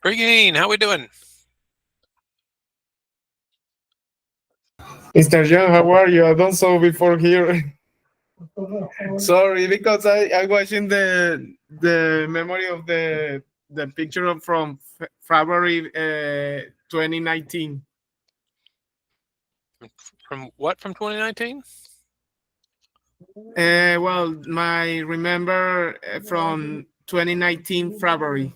Regain, how we doing? Mr. John, how are you? I don't saw before here. Sorry, because I watching the memory of the picture of from February 2019. From what from 2019? Well, my remember from 2019 February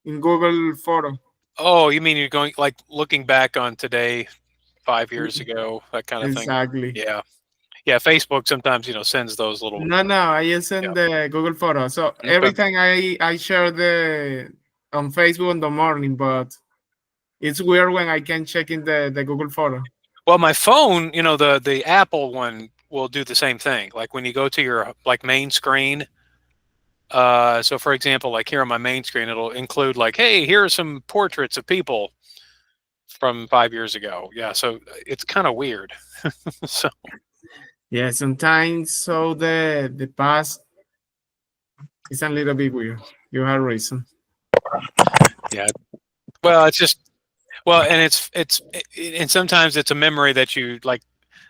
in Google photo. Oh, you mean you're going like looking back on today, 5 years ago, that kind of thing? Exactly. Yeah. Yeah, Facebook sometimes, sends those little. No, I just Yeah. send the Google photo. So Okay. every time I share the on Facebook in the morning, but it's weird when I can check in the Google photo. Well, my phone, the Apple one will do the same thing. Like when you go to your like main screen. So for example, like here on my main screen, it'll include like, hey, here are some portraits of people from 5 years ago. Yeah, so it's kind of weird. So Yeah, sometimes so the past is a little bit weird. You have reason. yeah, well, it's just and and sometimes it's a memory that you like.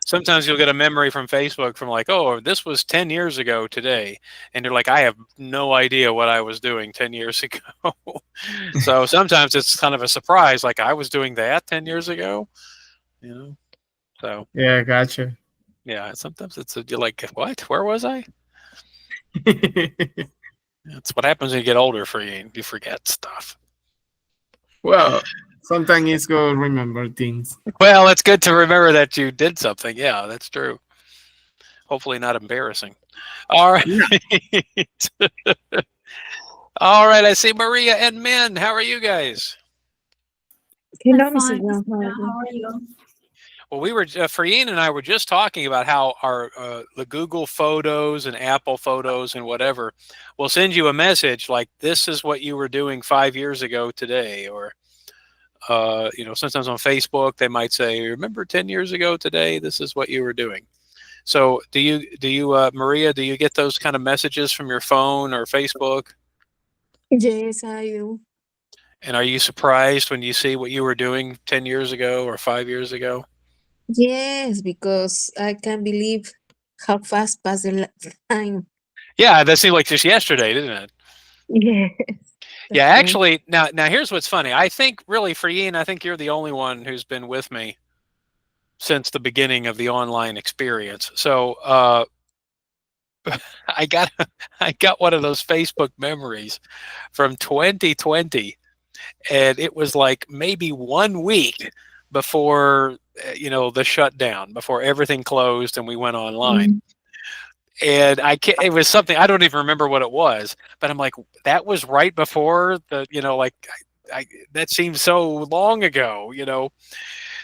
Sometimes you'll get a memory from Facebook from like, oh, this was 10 years ago today. And you're like, I have no idea what I was doing 10 years ago. So sometimes it's kind of a surprise. Like I was doing that 10 years ago, you know? So Yeah, gotcha. yeah, sometimes you're like, what, where was I? That's what happens when you get older for you. You forget stuff. Well, sometimes it's good to remember things. Well, it's good to remember that you did something. Yeah, that's true. Hopefully not embarrassing. All right. Yeah. All right. I see Maria and Min. How are you guys? Hello, I'm Mr. fine. John. How are How you? are you? Well, we were Farine and I were just talking about how our the Google Photos and Apple Photos and whatever will send you a message like this is what you were doing 5 years ago today, or sometimes on Facebook they might say, remember 10 years ago today, this is what you were doing. So do you Maria, do you get those kind of messages from your phone or Facebook? Yes, I do. And are you surprised when you see what you were doing 10 years ago or 5 years ago? Yes, because I can't believe how fast passed the time. Yeah, that seemed like just yesterday, didn't it? Yes, Yeah, that's right. actually, now here's what's funny. I think really for Ian, I think you're the only one who's been with me since the beginning of the online experience. So I got I got one of those Facebook memories from 2020, and it was like maybe 1 week before the shutdown, before everything closed and we went online. Mm. And it was something I don't even remember what it was, but I'm like, that was right before like that seems so long ago.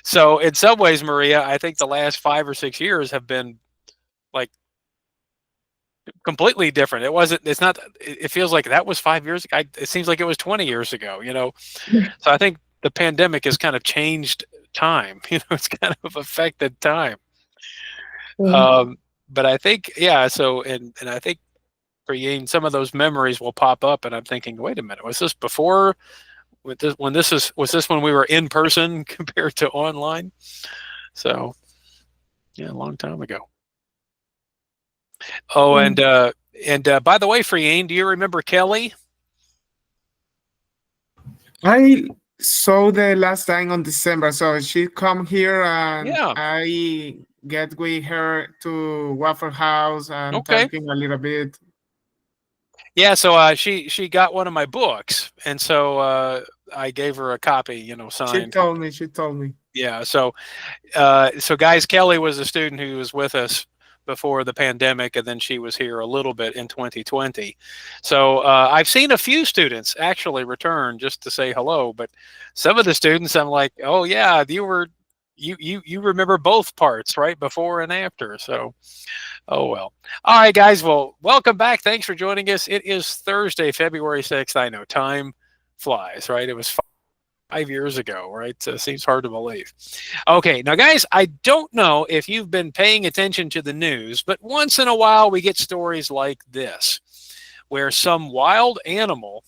So in some ways, Maria, I think the last 5 or 6 years have been like completely different. It's not, it feels like that was 5 years ago. It seems like it was 20 years ago. So I think the pandemic has kind of changed time, it's kind of affected time. Mm. But I think, yeah, so, and I think for Ying, some of those memories will pop up and I'm thinking, wait a minute, was this before was this when we were in person compared to online? So yeah, a long time ago. Oh, Mm. and by the way, for Ying, do you remember Kelly? I saw the last time on December, so she come here and Yeah. I get with her to Waffle House and Okay. talking a little bit. Yeah, so she got one of my books, and so I gave her a copy, She signed. told me. She told me. Yeah, so guys, Kelly was a student who was with us before the pandemic, and then she was here a little bit in 2020. So I've seen a few students actually return just to say hello, but some of the students, I'm like, oh yeah, you remember both parts, right, before and after. So, oh well. All right, guys. Well, welcome back. Thanks for joining us. It is Thursday, February 6th. I know time flies, right? It was 5 years ago, right? Seems hard to believe. Okay, now, guys, I don't know if you've been paying attention to the news, but once in a while we get stories like this, where some wild animal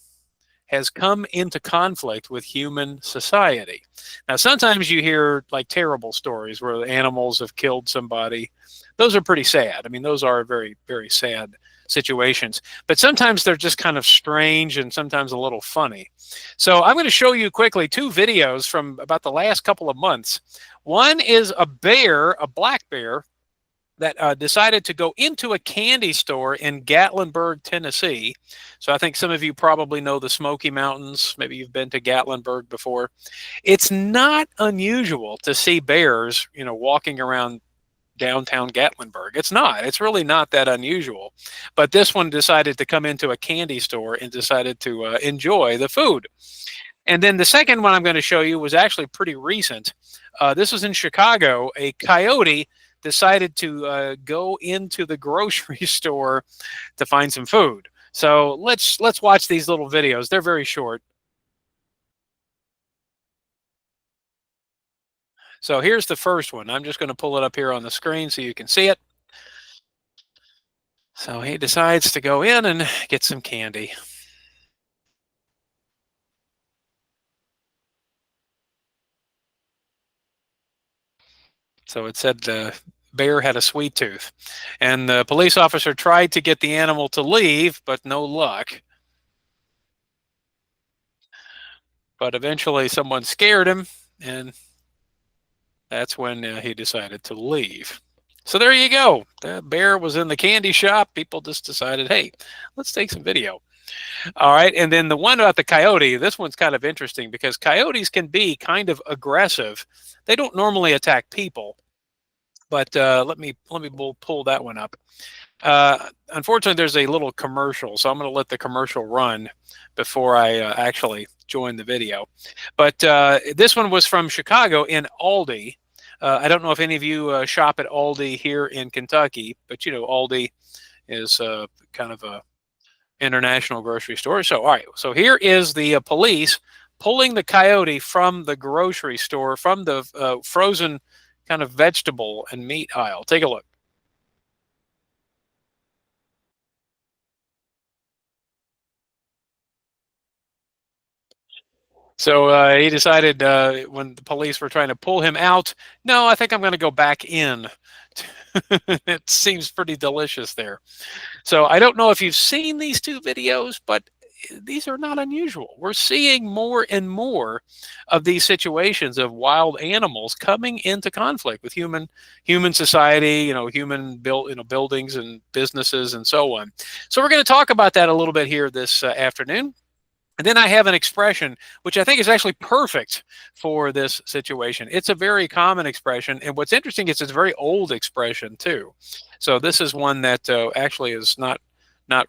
has come into conflict with human society. Now, sometimes you hear like terrible stories where the animals have killed somebody. Those are pretty sad. I mean, those are very, very sad situations. But sometimes they're just kind of strange and sometimes a little funny. So I'm going to show you quickly two videos from about the last couple of months. One is a bear, a black bear, that decided to go into a candy store in Gatlinburg, Tennessee. So I think some of you probably know the Smoky Mountains. Maybe you've been to Gatlinburg before. It's not unusual to see bears, walking around downtown Gatlinburg. It's not. It's really not that unusual. But this one decided to come into a candy store and decided to enjoy the food. And then the second one I'm going to show you was actually pretty recent. This was in Chicago. A coyote decided to go into the grocery store to find some food. So let's watch these little videos. They're very short. So here's the first one. I'm just going to pull it up here on the screen so you can see it. So he decides to go in and get some candy. So it said the bear had a sweet tooth. And the police officer tried to get the animal to leave, but no luck. But eventually someone scared him, and that's when he decided to leave. So there you go. The bear was in the candy shop. People just decided, hey, let's take some video. All right. And then the one about the coyote, this one's kind of interesting because coyotes can be kind of aggressive. They don't normally attack people. But let me pull that one up. Unfortunately, there's a little commercial, so I'm going to let the commercial run before I actually join the video. But this one was from Chicago in Aldi. I don't know if any of you shop at Aldi here in Kentucky, but Aldi is kind of a international grocery store. So all right, so here is the police pulling the coyote from the grocery store, from the frozen kind of vegetable and meat aisle. Take a look. So he decided when the police were trying to pull him out, no, I think I'm going to go back in. It seems pretty delicious there. So I don't know if you've seen these two videos, but these are not unusual. We're seeing more and more of these situations of wild animals coming into conflict with human society, human buildings and businesses and so on. So we're going to talk about that a little bit here this afternoon. And then I have an expression which I think is actually perfect for this situation. It's a very common expression, and what's interesting is it's a very old expression too. So this is one that actually is not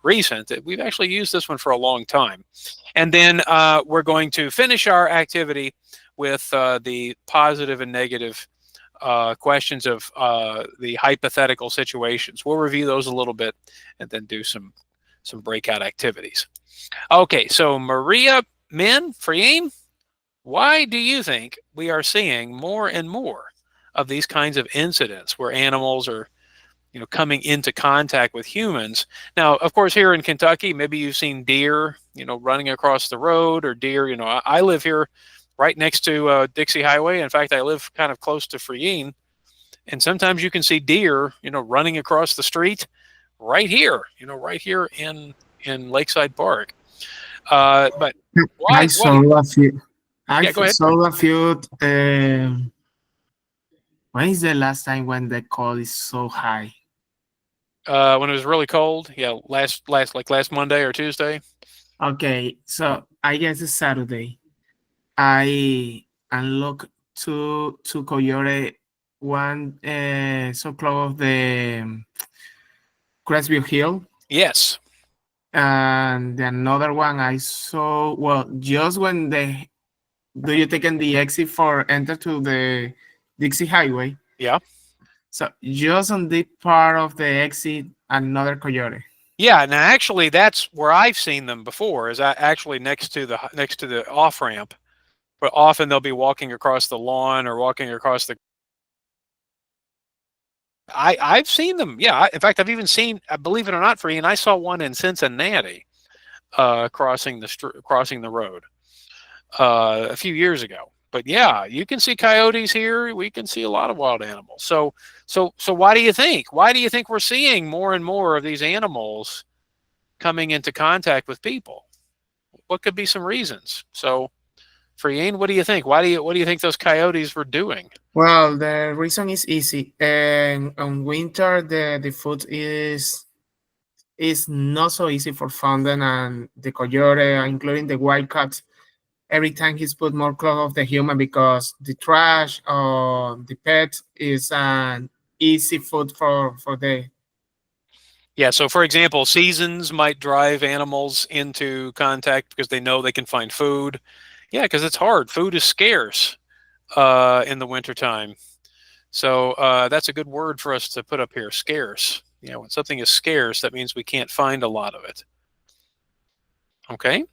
recent. We've actually used this one for a long time. And then we're going to finish our activity with the positive and negative questions of the hypothetical situations. We'll review those a little bit and then do some breakout activities. Okay, so Maria Min, Freen, why do you think we are seeing more and more of these kinds of incidents where animals are coming into contact with humans? Now, of course, here in Kentucky, maybe you've seen deer, running across the road, or deer, I live here right next to Dixie Highway. In fact, I live kind of close to Freen, and sometimes you can see deer, running across the street right here, right here in Lakeside Park. But why? I saw a few. Yeah, go ahead. Saw a few. When is the last time when the cold is so high? When it was really cold, yeah, last Monday or Tuesday. Okay, so I guess it's Saturday. I unlocked two coyote, one so close of the Crestview Hill. Yes. And the another one I saw, well, just when do you take in the exit for enter to the Dixie Highway? Yeah. So just on the part of the exit, another coyote. Yeah, now actually that's where I've seen them before, is actually next to the off ramp. But often they'll be walking across the lawn or walking across the. I've seen them. Yeah, in fact, I've even seen, believe it or not, Free, and I saw one in Cincinnati. crossing the road a few years ago. But yeah, you can see coyotes here. We can see a lot of wild animals. So why do you think? Why do you think we're seeing more and more of these animals coming into contact with people? What could be some reasons? So, Friane, what do you think? What do you think those coyotes were doing? Well, the reason is easy. And on winter, the food is not so easy for finding, and the coyote, including the wild cats, every time he's put more close of the human because the trash or the pet is an easy food for the. Yeah, so for example, seasons might drive animals into contact because they know they can find food. Yeah, because it's hard. Food is scarce in the wintertime. So that's a good word for us to put up here, scarce. Yeah, when something is scarce, that means we can't find a lot of it. Okay.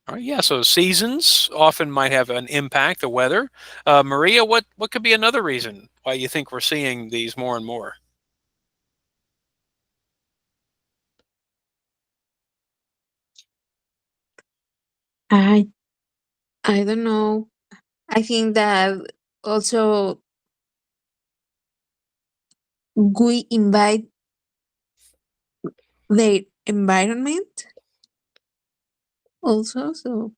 All right. Yeah. So seasons often might have an impact. The weather. Maria, what could be another reason why you think we're seeing these more and more? I I don't know. I think that also we invite their environment also. So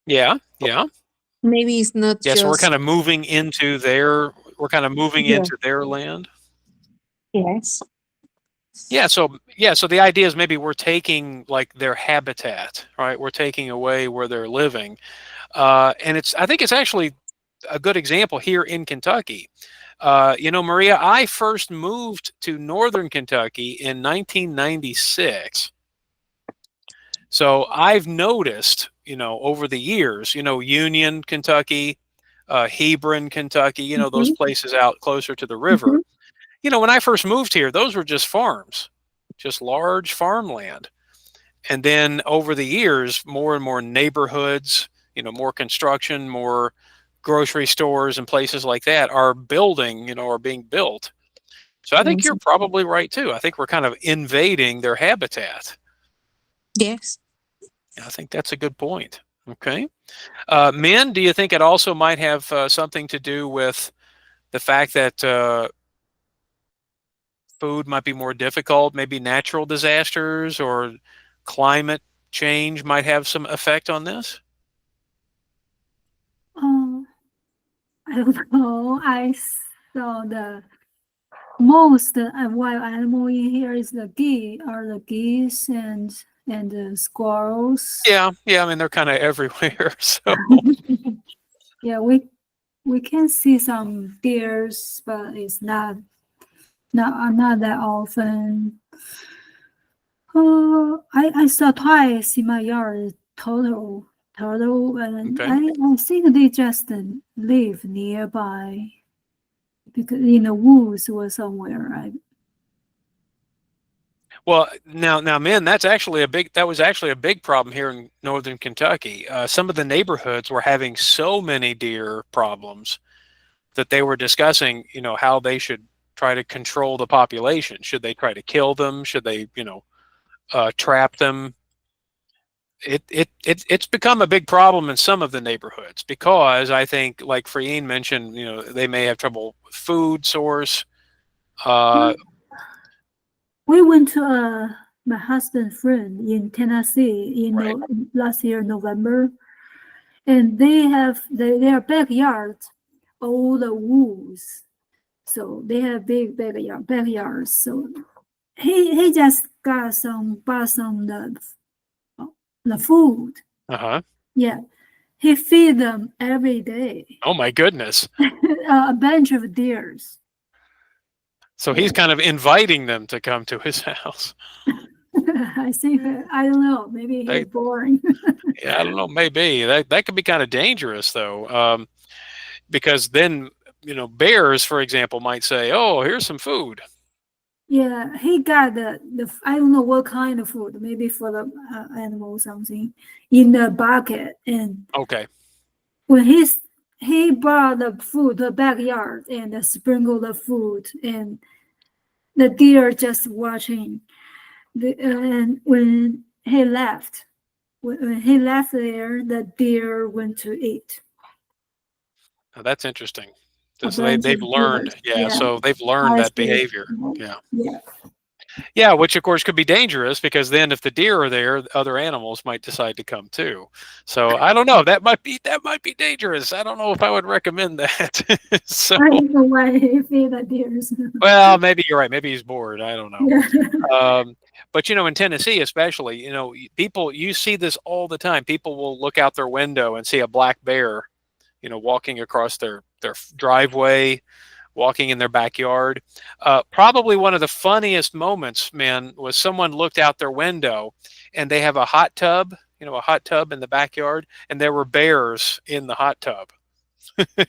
Yeah. Yeah. maybe it's not Yeah. So we're just kind of moving into their. We're kind of moving yeah. into their land. Yes. Yeah. So the idea is maybe we're taking like their habitat, right? We're taking away where they're living, and I think it's actually a good example here in Kentucky. Maria, I first moved to northern Kentucky in 1996. So I've noticed, over the years, Union, Kentucky, Hebron, Kentucky, those Mhm, places out closer to the river. mhm. When I first moved here, those were just farms, just large farmland. And then over the years, more and more neighborhoods, more construction, more grocery stores and places like that are building, are being built. So I think Yes. you're probably right too. I think we're kind of invading their habitat. Yes. I think that's a good point. Okay. Men, do you think it also might have something to do with the fact that food might be more difficult? Maybe natural disasters or climate change might have some effect on this? Oh, I don't know. I saw the most wild animal in here is the geese and the squirrels. Yeah. Yeah. I mean, they're kind of everywhere. So, Yeah, we can see some deers, but it's not that often. I saw twice in my yard turtle, and okay. I think they just live nearby because in the woods or somewhere. Well, now, men, that was actually a big problem here in northern Kentucky. Some of the neighborhoods were having so many deer problems that they were discussing, how they should try to control the population. Should they try to kill them? Should they, trap them? It's become a big problem in some of the neighborhoods because I think, like Friene mentioned, they may have trouble with food source. Uh, We went to my husband's friend in Tennessee right. last year November, and they have their backyard, all the woods. So they have big backyards. So he just bought some the food. Uh-huh. Yeah, he feed them every day. Oh my goodness. A bunch of deers. So Yeah. he's kind of inviting them to come to his house. I think I don't know. Maybe he's They, boring. yeah, I don't know. Maybe that could be kind of dangerous though, because then bears, for example, might say, "Oh, here's some food." Yeah, he got the I don't know what kind of food, maybe for the animal or something, in the bucket. And Okay. when he brought the food to the backyard and sprinkled the food, and the deer just watching. And when he left. When he left there, the deer went to eat Oh, that's interesting. a So bunch they've of learned, deers. yeah. Yeah, So they've learned I that see. behavior. Yeah. Yeah. Yeah, which of course could be dangerous because then if the deer are there, other animals might decide to come too. So I don't know. That might be dangerous. I don't know if I would recommend that. So I don't know why he feed the deers. well, maybe you're right. Maybe he's bored. I don't know. Yeah. But in Tennessee, especially, people you see this all the time. People will look out their window and see a black bear, walking across their driveway, walking in their backyard. Probably one of the funniest moments, man, was someone looked out their window and they have a hot tub, a hot tub in the backyard, and there were bears in the hot tub.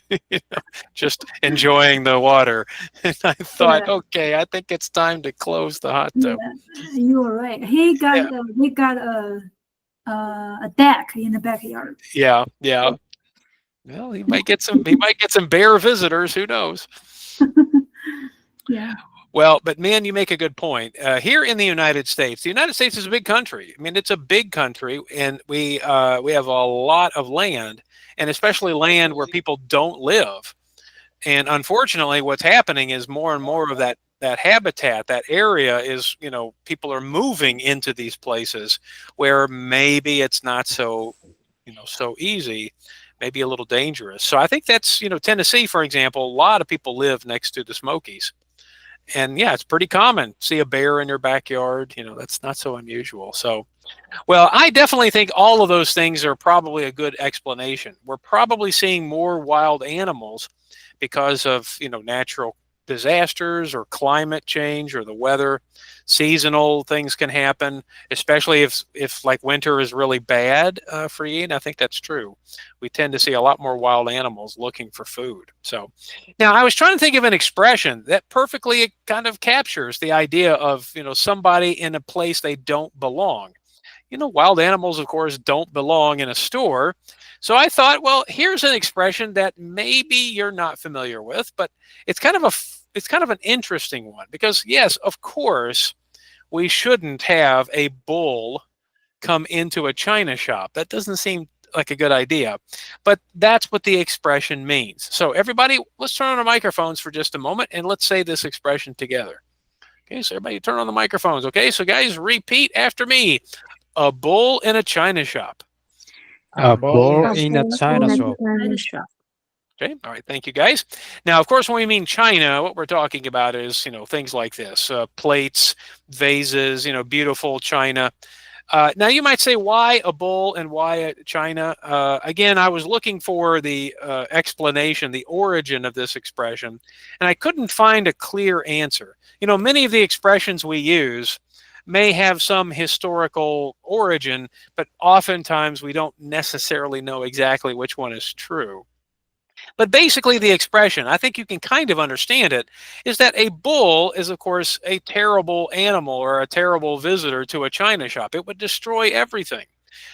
you know, just enjoying the water. And I thought, Yeah. okay, I think it's time to close the hot Yeah, tub. you are right. Yeah, He got a deck in the backyard. yeah, yeah. Well, he might get some bear visitors. Who knows? Yeah. Well, but man, you make a good point. Here in the United States is a big country. I mean, it's a big country, and we have a lot of land, and especially land where people don't live. And unfortunately, what's happening is more and more of that habitat, that area is, people are moving into these places where maybe it's not so easy, maybe a little dangerous. So I think that's, Tennessee, for example, a lot of people live next to the Smokies. And yeah, it's pretty common. See a bear in your backyard, that's not so unusual. So, well, I definitely think all of those things are probably a good explanation. We're probably seeing more wild animals because of, natural disasters or climate change or the weather. Seasonal things can happen, especially if like winter is really bad for you. And I think that's true. We tend to see a lot more wild animals looking for food. So now I was trying to think of an expression that perfectly kind of captures the idea of, somebody in a place they don't belong. Wild animals, of course, don't belong in a store. So I thought, well, here's an expression that maybe you're not familiar with, but it's kind of an interesting one because yes, of course, we shouldn't have a bull come into a china shop. That doesn't seem like a good idea, but that's what the expression means. So everybody, let's turn on our microphones for just a moment and let's say this expression together. Okay, so everybody turn on the microphones. Okay, so guys, repeat after me. A bull in a china shop. A bull Ball. in a China shop. Shop. Okay. All right. Thank you, guys. Now, of course, when we mean China, what we're talking about is, things like this, plates, vases, beautiful china. Now, you might say, why a bull and why a china? Again, I was looking for the explanation, the origin of this expression, and I couldn't find a clear answer. Many of the expressions we use may have some historical origin, but oftentimes we don't necessarily know exactly which one is true. But basically, the expression, I think you can kind of understand it, is that a bull is, of course, a terrible animal or a terrible visitor to a china shop. It would destroy everything.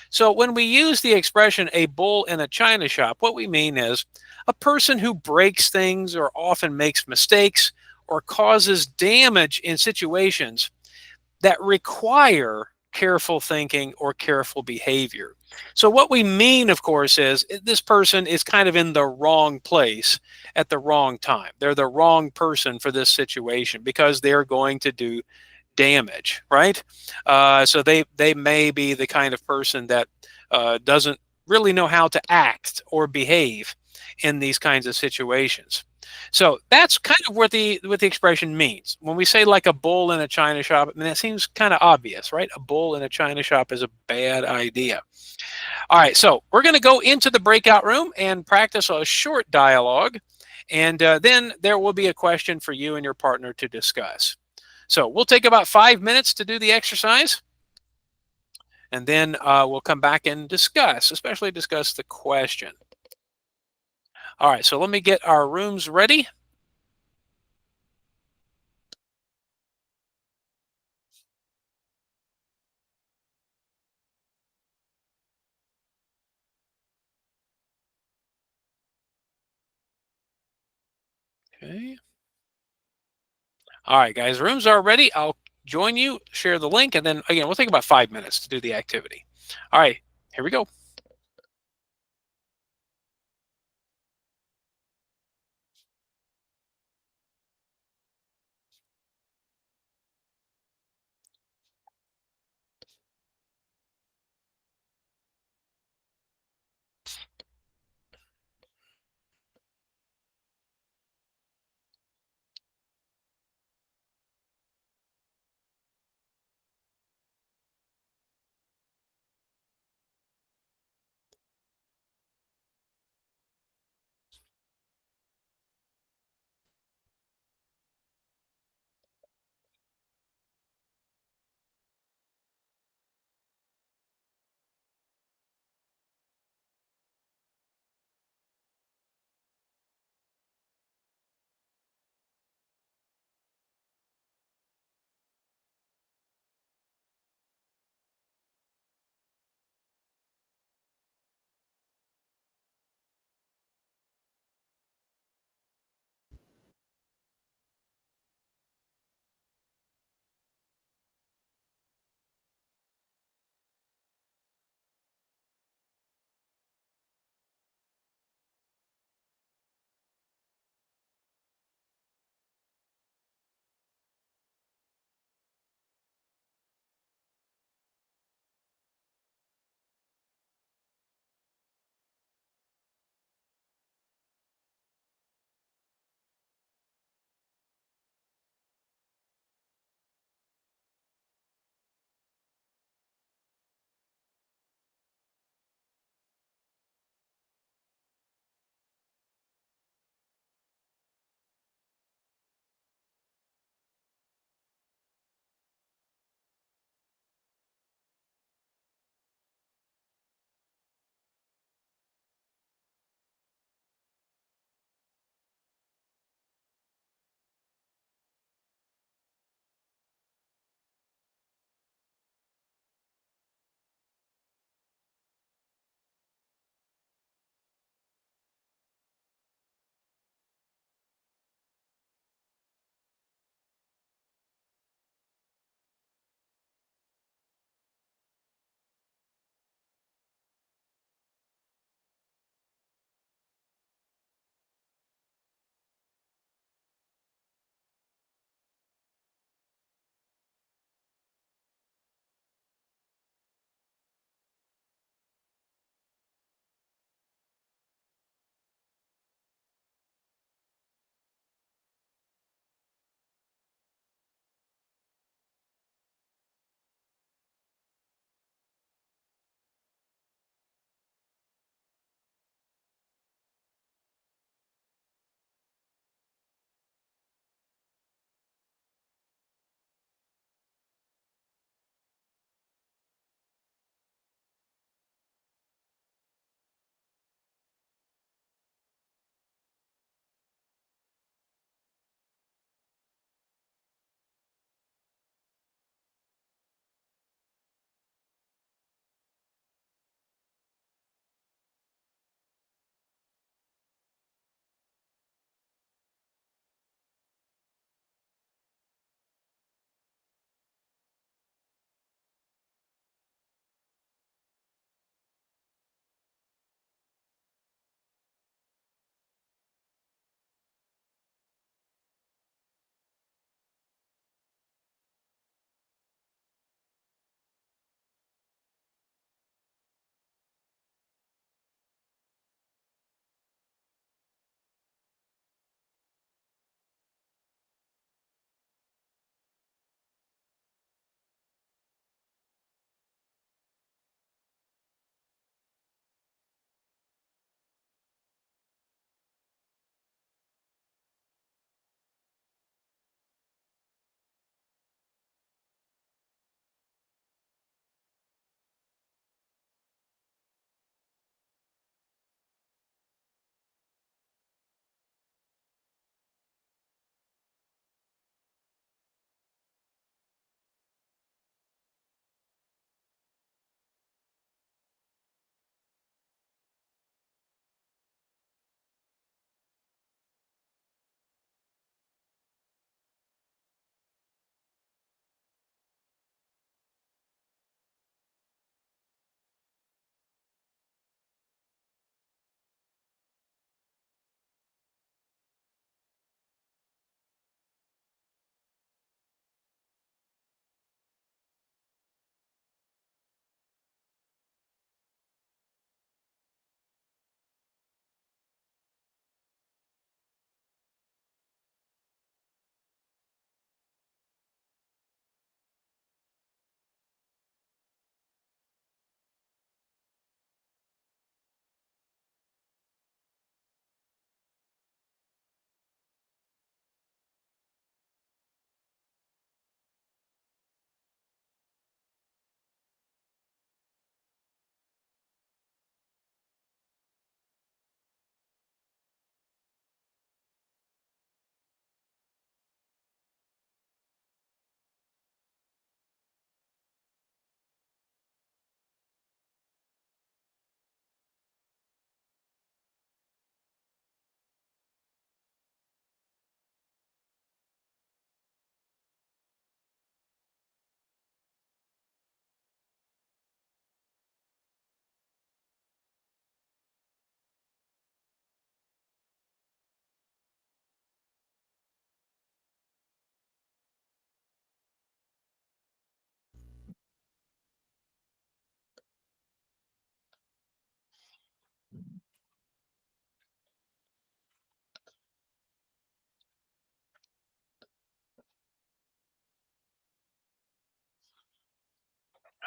So when we use the expression a bull in a china shop, what we mean is a person who breaks things or often makes mistakes or causes damage in situations that require careful thinking or careful behavior. So, what we mean, of course, is this person is kind of in the wrong place at the wrong time. They're the wrong person for this situation because they're going to do damage, right? So they may be the kind of person that doesn't really know how to act or behave in these kinds of situations. So that's kind of what the expression means. When we say like a bull in a china shop, I mean that seems kind of obvious, right? A bull in a china shop is a bad idea. All right, so we're going to go into the breakout room and practice a short dialogue, and then there will be a question for you and your partner to discuss. So we'll take about 5 minutes to do the exercise, and then we'll come back and especially discuss the question. All right, so let me get our rooms ready. Okay. All right, guys, rooms are ready. I'll join you, share the link, and then again, we'll take about 5 minutes to do the activity. All right, here we go.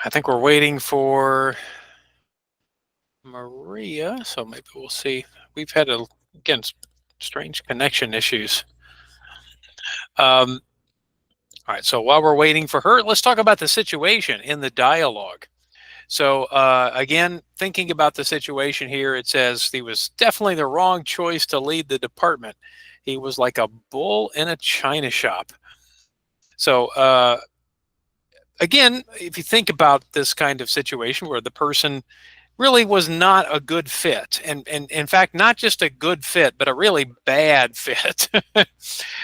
I think we're waiting for Maria, so maybe we'll see. We've had again strange connection issues. All right, so while we're waiting for her, let's talk about the situation in the dialogue. So again, thinking about the situation here, it says he was definitely the wrong choice to lead the department. He was like a bull in a china shop. So again, if you think about this kind of situation where the person really was not a good fit, and in fact, not just a good fit, but a really bad fit.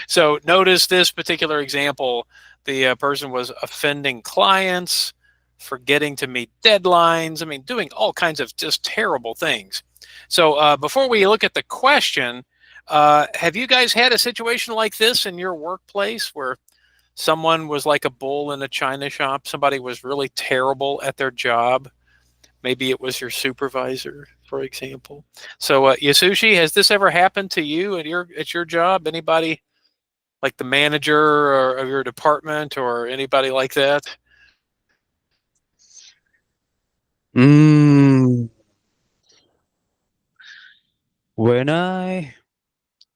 So notice this particular example, the person was offending clients, forgetting to meet deadlines, I mean, doing all kinds of just terrible things. So before we look at the question, have you guys had a situation like this in your workplace where someone was like a bull in a china shop? Somebody was really terrible at their job. Maybe it was your supervisor, for example. So Yasushi, has this ever happened to you at your job? Anybody like the manager or of your department or anybody like that? Mm, when I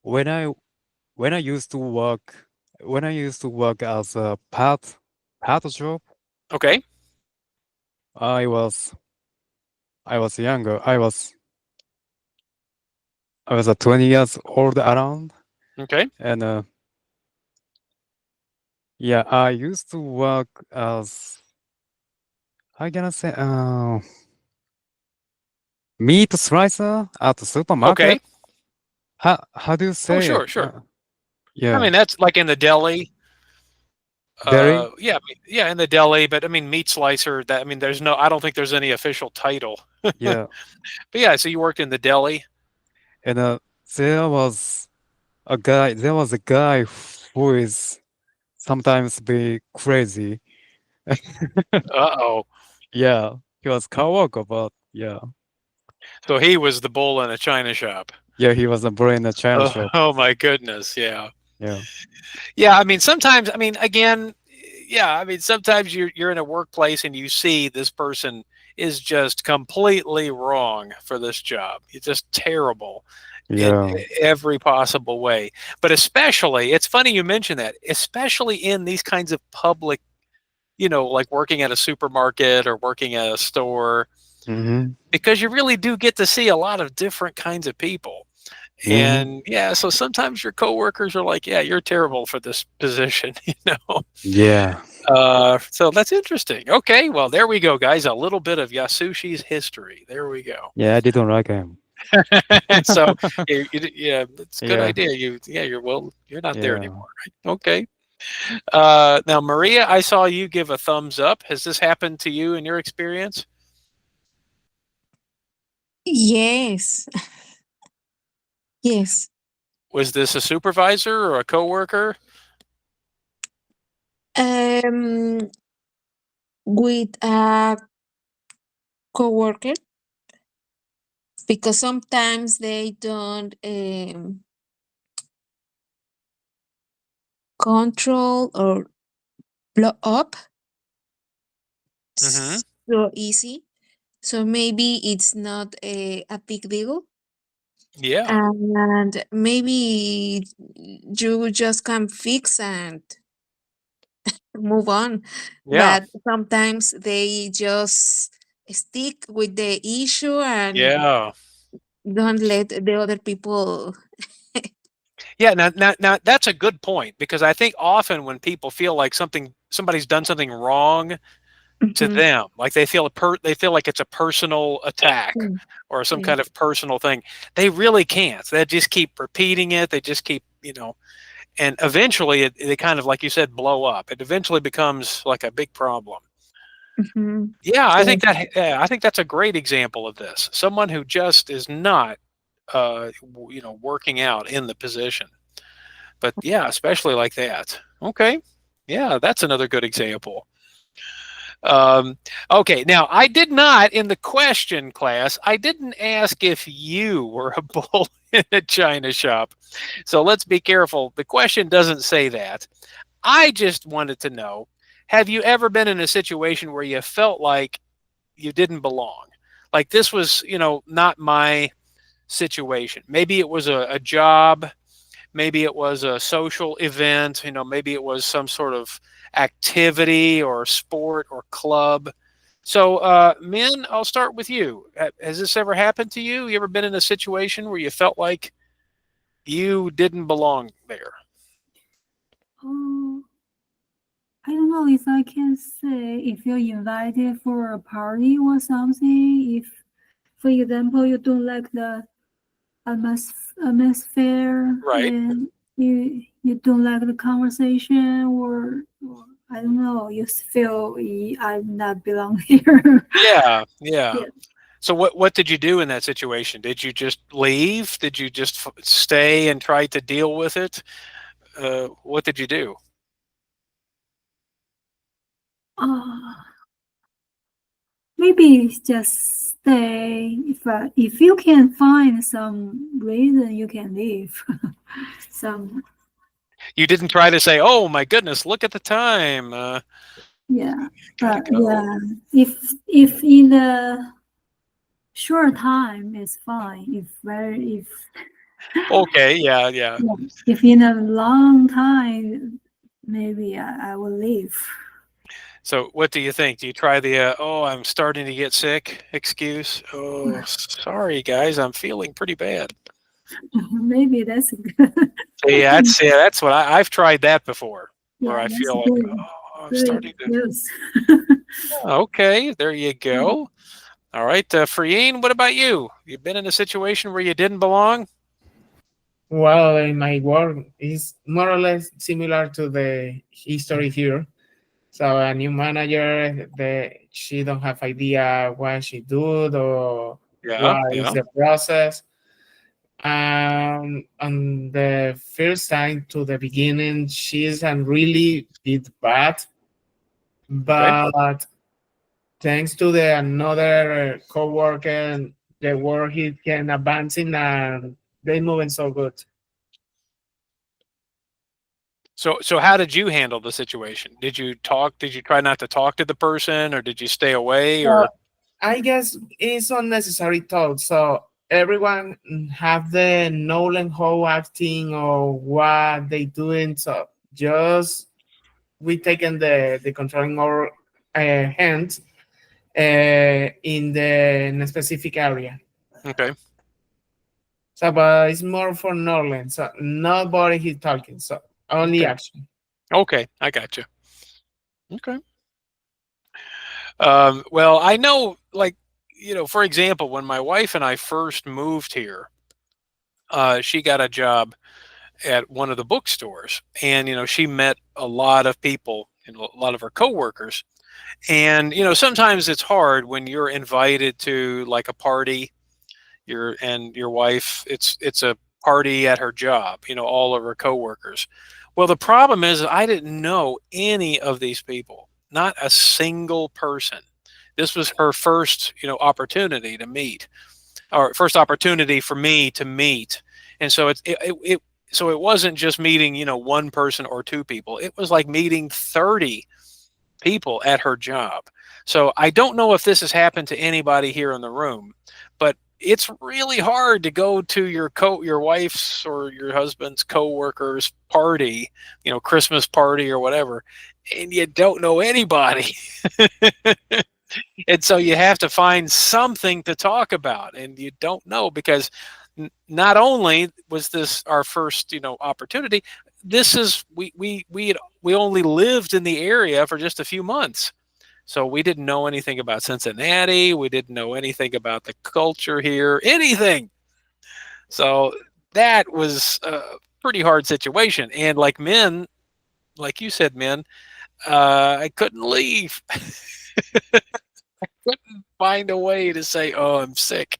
when I when I used to work as a part job, Okay. I was I was younger. I was 20 years old around, Okay. and yeah, I used to work as how can I say meat slicer at the Okay. supermarket. How do you Oh, say it? sure, sure. I Yeah, mean, that's like in the deli. dairy. Yeah, yeah, in the deli. But I mean, meat slicer. That I mean, I don't think there's any official title. Yeah, But yeah, so you worked in the deli. and there was There was a guy who is sometimes be crazy. Uh-oh. Yeah, he was coworker, but So he was the bull in a china shop. yeah, he was a boy in the China Oh, shop. oh my goodness. Yeah. Yeah, Yeah, I mean, sometimes, I mean, again, yeah, I mean, sometimes you're in a workplace and you see this person is just completely wrong for this job. It's just terrible in yeah. every possible way. But especially, it's funny you mention that, especially in these kinds of public, like working at a supermarket or working at a store, Mm-hmm. because you really do get to see a lot of different kinds of people. Mm-hmm. And yeah, so sometimes your coworkers are like, "Yeah, you're terrible for this position," Yeah, So that's interesting. Okay, well, there we go, guys. A little bit of Yasushi's history. There we go. yeah. I didn't like him. So, yeah, it's a good Yeah, idea. You're not there yeah. anymore, right? Okay. Now, Maria, I saw you give a thumbs up. Has this happened to you in your experience? Yes. Yes. Was this a supervisor or a coworker? Um, with a coworker, because sometimes they don't control or blow up Mm-hmm. so easy. So maybe it's not a big deal. Yeah. And maybe you just can fix and move on. Yeah. But sometimes they just stick with the issue and Yeah. don't let the other people. Yeah, now that's a good point because I think often when people feel like somebody's done something wrong to Mhm, them, like they feel like it's a personal attack mm, or some yeah. kind of personal thing. They really can't. They just keep repeating it. They just keep, and eventually they kind of like you said blow up. It eventually becomes like a big problem. Mhm, Yeah, yeah. I think that's a great example of this. Someone who just is not working out in the position. But yeah, especially like that. Okay. Yeah, that's another good example. Um, okay, now I did not in the question class, I didn't ask if you were a bull in a china shop. So let's be careful. The question doesn't say that. I just wanted to know, have you ever been in a situation where you felt like you didn't belong? Like this was, not my situation. Maybe it was a job, maybe it was a social event, maybe it was some sort of activity or sport or club. So, Min, I'll start with you. Has this ever happened to you? You ever been in a situation where you felt like you didn't belong there? Oh, I don't know if I can say if you're invited for a party or something. If, for example, you don't like the atmosphere Right. and you don't like the conversation, or I don't know, you feel I'm not belong here. Yeah, yeah. Yeah. So what did you do in that situation? Did you just leave? Did you just stay and try to deal with it? What did you do? Uh, Maybe just stay. If you can find some reason, you can leave. Some, You didn't try to say, "Oh my goodness, look at the time. yeah, Gotta but go." yeah, if in the short time, it's fine. If Okay, yeah, yeah. yeah, if in a long time, maybe I will leave. So what do you think? Do you try the "Oh, I'm starting to get sick" excuse? Oh, sorry guys, I'm feeling pretty bad. Maybe that's good. That's what I've tried that before, where Yeah, I that's feel like, good. oh, I'm Good starting to. excuse. Okay, there you go. All right, Freen, what about you? You been in a situation where you didn't belong? Well, in my work is more or less similar to the history here. So a new manager, she don't have idea what she do or Yeah, what is yeah. the process. On the first time to the beginning, she's a really bit bad, Okay. but thanks to the another coworker, the work he can advancing and they moving so good. So how did you handle the situation? Did you talk? Did you try not to talk to the person, or did you stay away? So Or I guess it's unnecessary thought. So everyone have the knowledge how acting or what they doing. So just we taking the control in our hands in a specific area. okay, So, but it's more for knowledge. So nobody is talking. So only okay, action. okay, I got you. Okay. Well, I know, like, for example, when my wife and I first moved here, she got a job at one of the bookstores, and she met a lot of people, a lot of her coworkers, and sometimes it's hard when you're invited to like a party, your wife, it's a party at her job, all of her coworkers. Well, the problem is I didn't know any of these people, not a single person. This was her first, opportunity to meet, or first opportunity for me to meet. And so it wasn't just meeting, one person or two people. It was like meeting 30 people at her job. So I don't know if this has happened to anybody here in the room, but it's really hard to go to your wife's or your husband's coworkers party, Christmas party or whatever, and you don't know anybody. And so you have to find something to talk about, and you don't know because not only was this our first, opportunity, this is we only lived in the area for just a few months. So we didn't know anything about Cincinnati. We didn't know anything about the culture here, anything. So that was a pretty hard situation. And like you said, I couldn't leave. Couldn't find a way to say, "Oh, I'm sick,"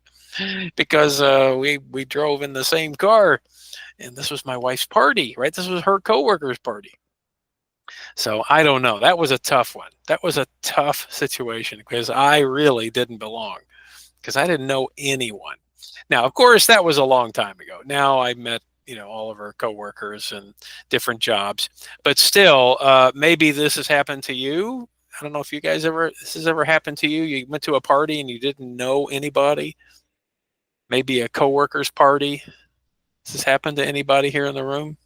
because we drove in the same car, and this was my wife's party, right? This was her coworker's party. So I don't know. That was a tough one. That was a tough situation because I really didn't belong because I didn't know anyone. Now, of course, that was a long time ago. Now I met all of her coworkers and different jobs. But still, maybe this has happened to you. I don't know if you guys this has ever happened to you. You went to a party and you didn't know anybody. Maybe a coworker's party. Does this happen to anybody here in the room?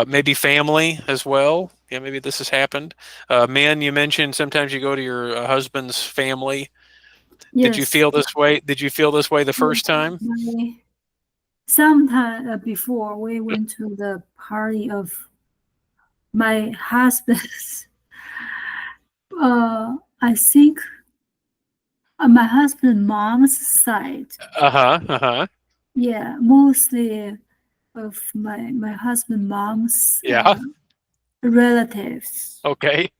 Maybe family as well. Yeah, maybe this has happened. Men, you mentioned sometimes you go to your husband's family. Did you Yes. feel this way? Did you feel this way the first time? Sometime before we went to the party of my husband's, I think my husband's mom's side. Uh-huh. Uh-huh. Yeah, mostly of my husband's mom's Yeah. relatives. Okay.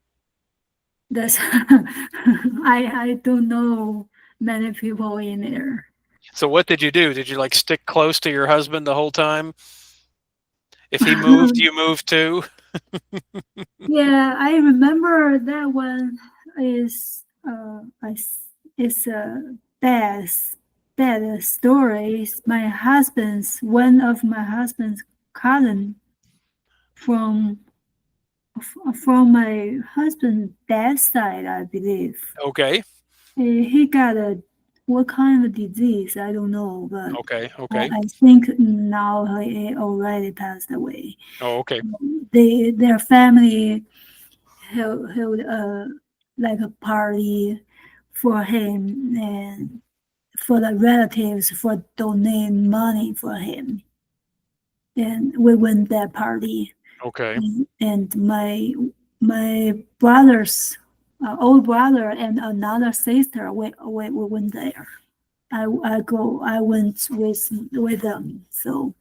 That's I don't know many people in there. So what did you do? Did you like stick close to your husband the whole time? If he moved, you moved too? Yeah, I remember that one is it's a bad story. It's one of my husband's cousin from from my husband's dad's side, I believe. Okay. He got what kind of disease? I don't know, but Okay. Okay. I think now he already passed away. Oh, okay. Their family held like a party for him and for the relatives for donating money for him, and we went that party. Okay. And my brother's old brother and another sister, we went there. I went with them. So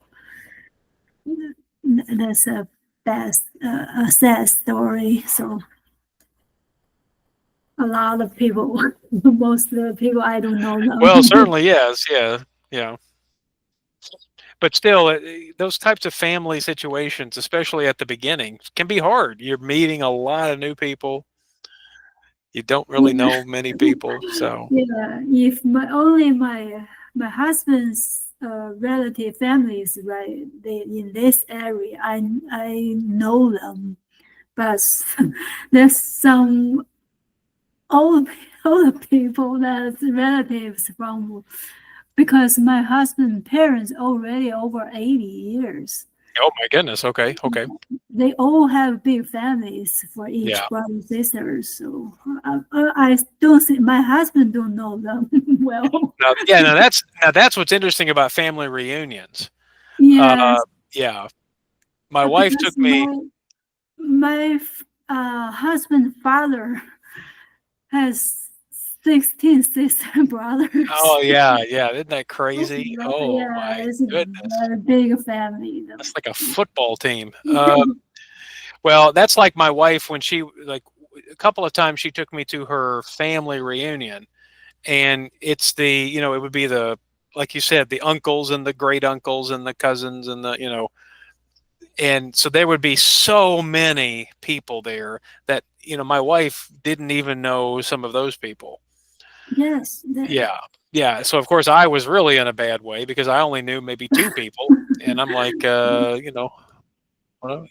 that's a sad story. So a lot of people, most of the people, I don't know them. Well, certainly yes. Yeah. Yeah. But still, those types of family situations, especially at the beginning, can be hard. You're meeting a lot of new people. You don't really Yeah. know many people, so Yeah, if my husband's relative families, right, they in this area, I know them, but there's some old people that's relatives from, because my husband's parents already over 80 years. oh my goodness. Okay. Okay. They all have big families for each Yeah. brother and sisters. So I don't think my husband don't know them well. Now that's what's interesting about family reunions. Yes, Yeah. My wife because took me. my husband's father has 16 sister brothers. Oh yeah, yeah. Isn't that crazy? Oh Yeah, my it's a goodness. very big family. That's like a football team. Well, that's like my wife when she like a couple of times she took me to her family reunion, and it's it would be like you said, the uncles and the great uncles and the cousins and and so there would be so many people there that my wife didn't even know some of those people. Yes. Yeah. Yeah. So of course I was really in a bad way because I only knew maybe two people, and I'm like, well,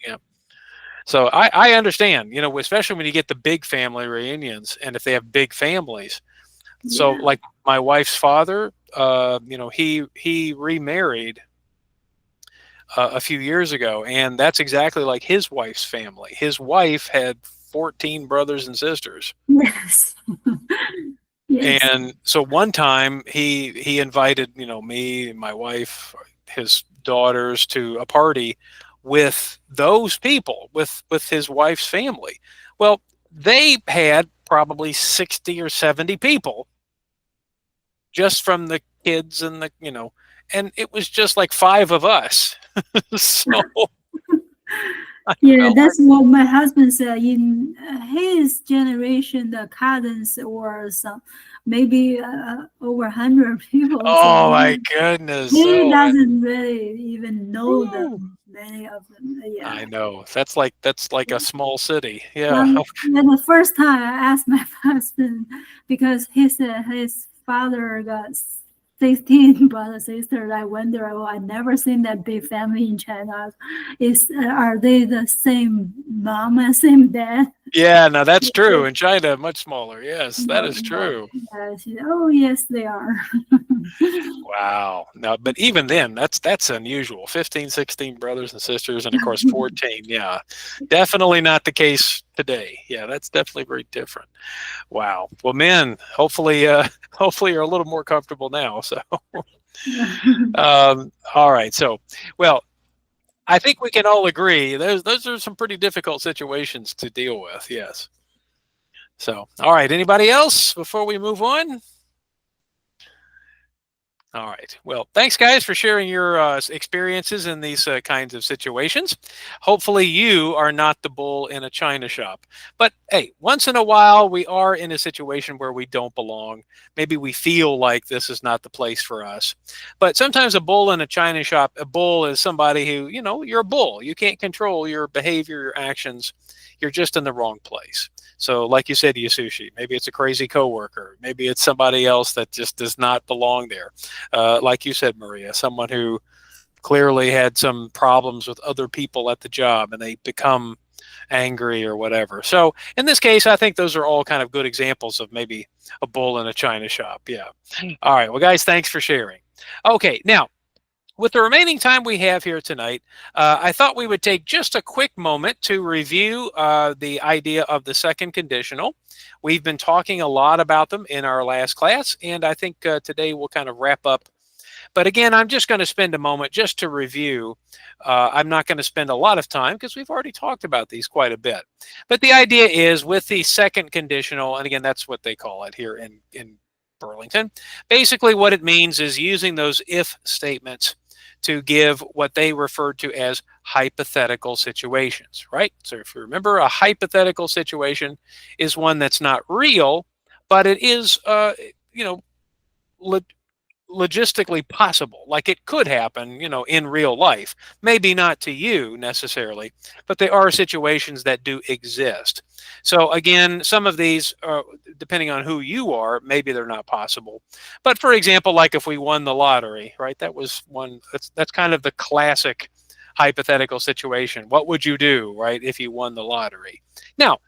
yeah. So I understand, especially when you get the big family reunions and if they have big families. So Yeah. like my wife's father, he remarried a few years ago, and that's exactly like his wife's family. His wife had 14 brothers and sisters. Yes. Yes. And so one time he invited, me, my wife, his daughters to a party with those people, with his wife's family. Well, they had probably 60 or 70 people just from the kids and and it was just like five of us. So Yeah, that's what my husband said. In his generation, the cousins or some, maybe over 100 people. oh So my goodness. he Oh, doesn't really even know woo. them, many of them. Yeah. I know. That's like a small city. Yeah. And the first time I asked my husband, because he said his father got 16 brother sisters. I wonder, well, I never seen that big family in China. Are they the same mom and same dad? Yeah, no, that's true. In China, much smaller. Yes, that is No, true. yeah, oh yes, they are. Wow. No, but even then, that's unusual. 15, 16 brothers and sisters, and of course 14. Yeah. Definitely not the case today. Yeah, that's definitely very different. Wow. Well, men, hopefully hopefully you're a little more comfortable now. So all right. So well, I think we can all agree those are some pretty difficult situations to deal with. Yes. So, all right. Anybody else before we move on? All right. Well, thanks, guys, for sharing your experiences in these kinds of situations. Hopefully, you are not the bull in a china shop. But hey, once in a while, we are in a situation where we don't belong. Maybe we feel like this is not the place for us. But sometimes a bull in a china shop, a bull is somebody who, you're a bull. You can't control your behavior, your actions. You're just in the wrong place. So, like you said, Yasushi, maybe it's a crazy coworker. Maybe it's somebody else that just does not belong there. Like you said, Maria, someone who clearly had some problems with other people at the job and they become angry or whatever. So in this case, I think those are all kind of good examples of maybe a bull in a china shop. Yeah. All right. Well, guys, thanks for sharing. Okay. Now, with the remaining time we have here tonight, I thought we would take just a quick moment to review the idea of the second conditional. We've been talking a lot about them in our last class, and I think today we'll kind of wrap up. But again, I'm just going to spend a moment just to review. I'm not going to spend a lot of time because we've already talked about these quite a bit. But the idea is with the second conditional, and again, that's what they call it here in Burlington. Basically, what it means is using those if statements to give what they refer to as hypothetical situations, right? So if you remember, a hypothetical situation is one that's not real, but it is, logistically possible. Like it could happen, in real life. Maybe not to you necessarily, but there are situations that do exist. So again, some of these, depending on who you are, maybe they're not possible. But for example, like if we won the lottery, right? That was one. That's kind of the classic hypothetical situation. What would you do, right, if you won the lottery? Now,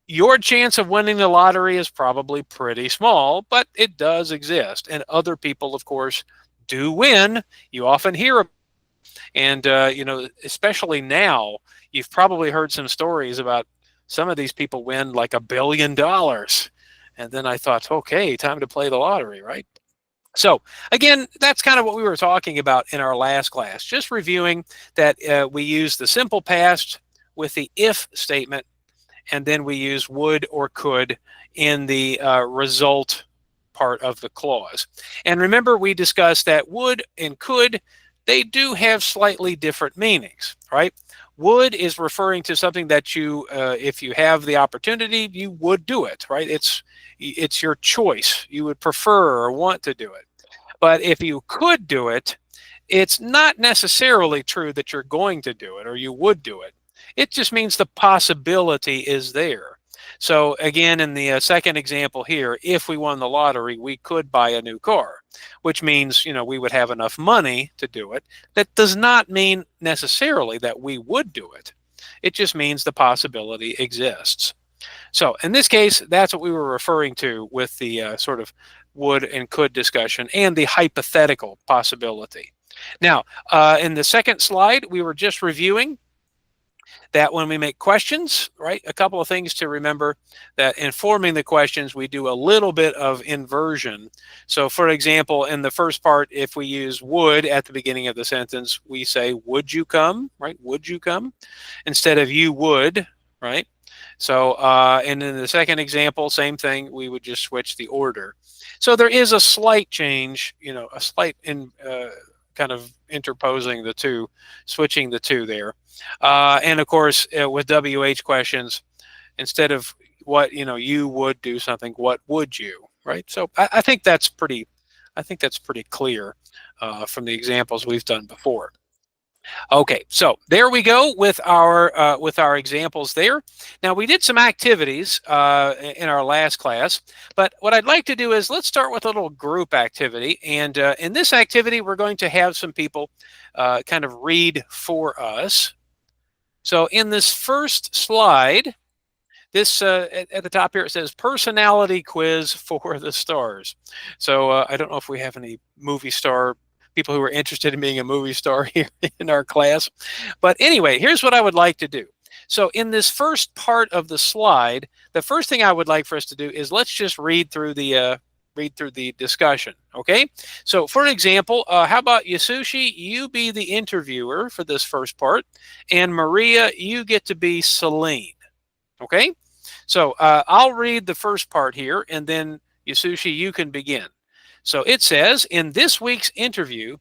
your chance of winning the lottery is probably pretty small, but it does exist. And other people, of course, do win. You often hear, and especially now, you've probably heard some stories about some of these people win like $1 billion. And then I thought, okay, time to play the lottery, right? So again, that's kind of what we were talking about in our last class. Just reviewing that we use the simple past with the if statement, and then we use would or could in the result part of the clause. And remember, we discussed that would and could, they do have slightly different meanings, right? Would is referring to something that you, if you have the opportunity, you would do it, right? It's your choice. You would prefer or want to do it. But if you could do it, it's not necessarily true that you're going to do it or you would do it. It just means the possibility is there. So again, in the second example here, if we won the lottery, we could buy a new car, which means, we would have enough money to do it. That does not mean necessarily that we would do it. It just means the possibility exists. So in this case, that's what we were referring to with the sort of would and could discussion and the hypothetical possibility. Now, in the second slide, we were just reviewing that when we make questions, right, a couple of things to remember, that in forming the questions, we do a little bit of inversion. So for example, in the first part, if we use would at the beginning of the sentence, we say, would you come, right? Would you come? Instead of you would, right? So, and in the second example, same thing, we would just switch the order. So there is a slight change, a slight kind of interposing the two, switching the two there. And of course, with WH questions, instead of what, you would do something, what would you, right? So I think that's pretty clear from the examples we've done before. Okay, so there we go with our examples there. Now we did some activities in our last class, but what I'd like to do is let's start with a little group activity. And in this activity, we're going to have some people kind of read for us. So in this first slide, this at the top here it says personality quiz for the stars. So I don't know if we have any movie star people who are interested in being a movie star here in our class, but anyway, here's what I would like to do. So in this first part of the slide, the first thing I would like for us to do is let's just read through the discussion. Okay, so for an example, how about Yasushi, you be the interviewer for this first part, and Maria, you get to be Celine. Okay, so I'll read the first part here, and then Yasushi, you can begin. So it says, in this week's interview,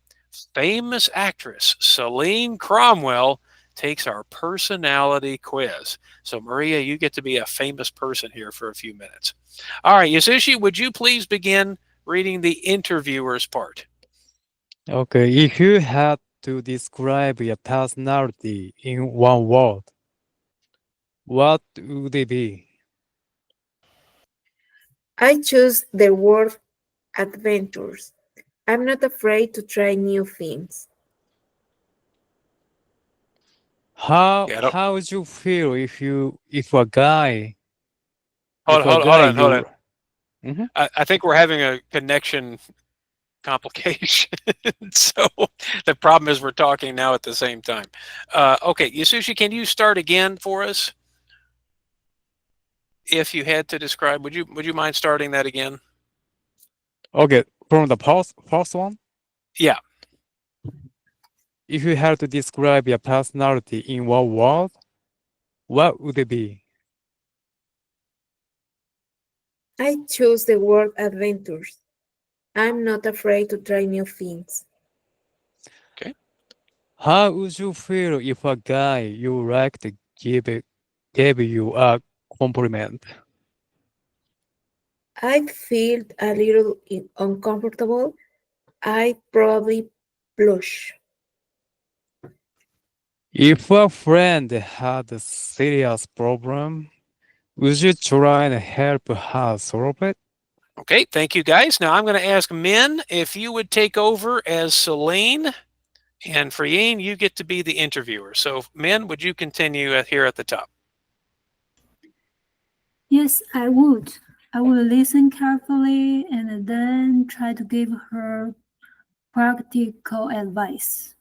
famous actress Celine Cromwell takes our personality quiz. So Maria, you get to be a famous person here for a few minutes. All right, Yasushi, would you please begin reading the interviewer's part? Okay, if you had to describe your personality in one word, what would it be? I choose the word adventures. I'm not afraid to try new things. How would you feel if a guy Hold, if a hold, hold guy on, hold on. you Mhm. I think we're having a connection complication. So the problem is we're talking now at the same time. Okay, Yasushi, can you start again for us? If you had to describe, would you mind starting that again? Okay, from the first one, Yeah. if you had to describe your personality in one word, what would it be? I choose the word adventures. I'm not afraid to try new things. Okay. How would you feel if a guy you liked gave you a compliment? I feel a little uncomfortable. I probably blush. If a friend had a serious problem, would you try and help her solve it? Okay, thank you guys. Now I'm going to ask Min if you would take over as Celine, and for Yeen, you get to be the interviewer. So Min, would you continue here at the top? Yes, I would. I would listen carefully and then try to give her practical advice.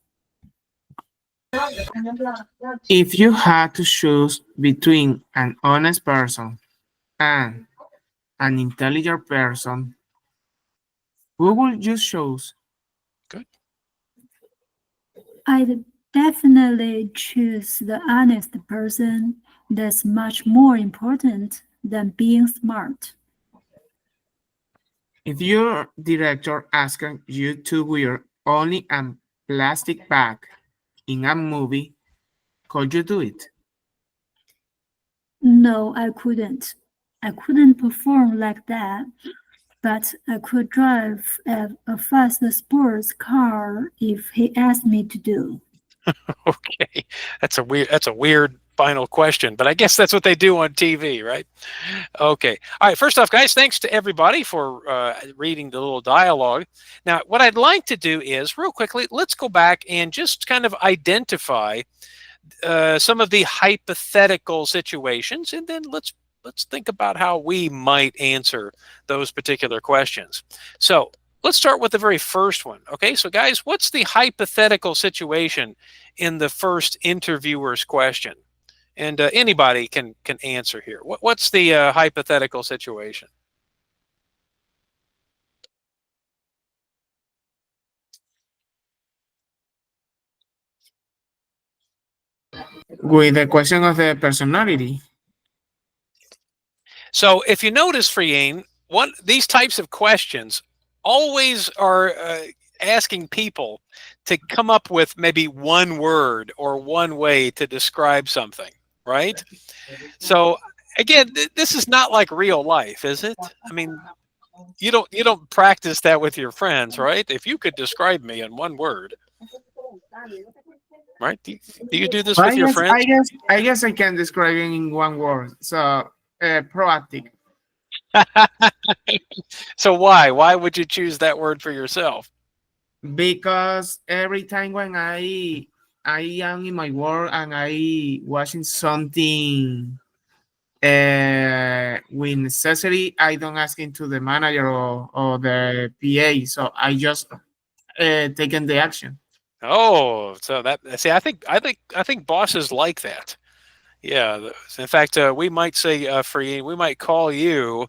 If you had to choose between an honest person and an intelligent person, who would you choose? Good. I'd definitely choose the honest person. That's much more important than being smart. If your director asked you to wear only a plastic bag in a movie, could you do it? No, I couldn't. I couldn't perform like that, but I could drive a fast sports car if he asked me to do. Okay, that's a weird final question, but I guess that's what they do on TV, right? Okay. All right. First off, guys, thanks to everybody for reading the little dialogue. Now, what I'd like to do is, real quickly, let's go back and just kind of identify some of the hypothetical situations, and then let's think about how we might answer those particular questions. So let's start with the very first one. Okay, so guys, what's the hypothetical situation in the first interviewer's question? And anybody can answer here. What's the hypothetical situation? With the question of the personality. So if you notice, Friane, these types of questions always are asking people to come up with maybe one word or one way to describe something, right? So again, this is not like real life, is it? I mean, you don't practice that with your friends, right? If you could describe me in one word. right? Do you do this But with your friends? I guess I can describe it in one word. So proactive. So why would you choose that word for yourself? Because every time when I am in my work and I watching something with necessity, I don't ask into the manager or the PA. So I just taken the action. Oh, so that see, I think bosses like that. Yeah. In fact, we might say for you, we might call you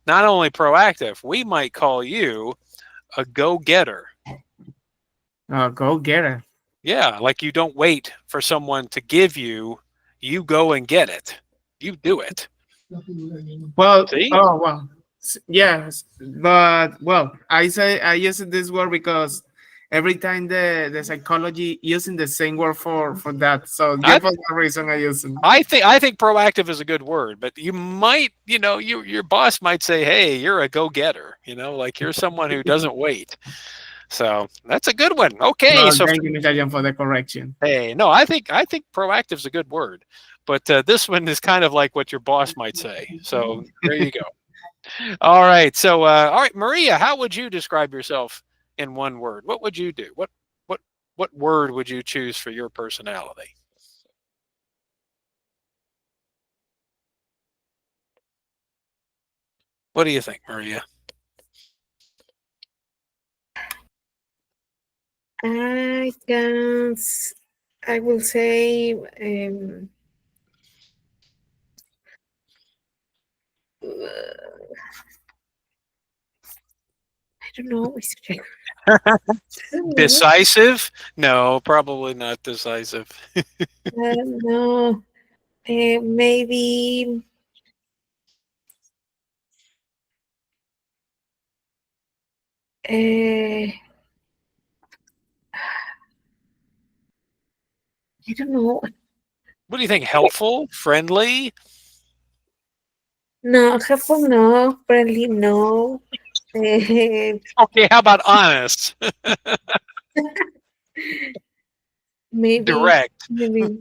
not only proactive, we might call you a go-getter. Go get it. Yeah, like you don't wait for someone to give you, you go and get it. You do it. Well, See? oh well, yes, but well, I use this word because every time the psychology using the same word for that. So I just for that reason, I use it. I think proactive is a good word, but you might, you know, your boss might say, "Hey, you're a go-getter," you know, like you're someone who doesn't wait. So, that's a good one. Okay, Well, so thank you, Mr. Jan, for the correction. hey, no, I think proactive is a good word, but this one is kind of like what your boss might say. So there you go. All right, so all right, Maria, how would you describe yourself in one word? What would you do? What what word would you choose for your personality? What do you think, Maria? I can. I will say. I don't know. I don't know. Decisive? No, probably not decisive. No. Maybe. Uh, I don't know. What do you think? Helpful? Friendly? No, helpful, no. Friendly, no. Okay, how about honest? Maybe, Direct. maybe,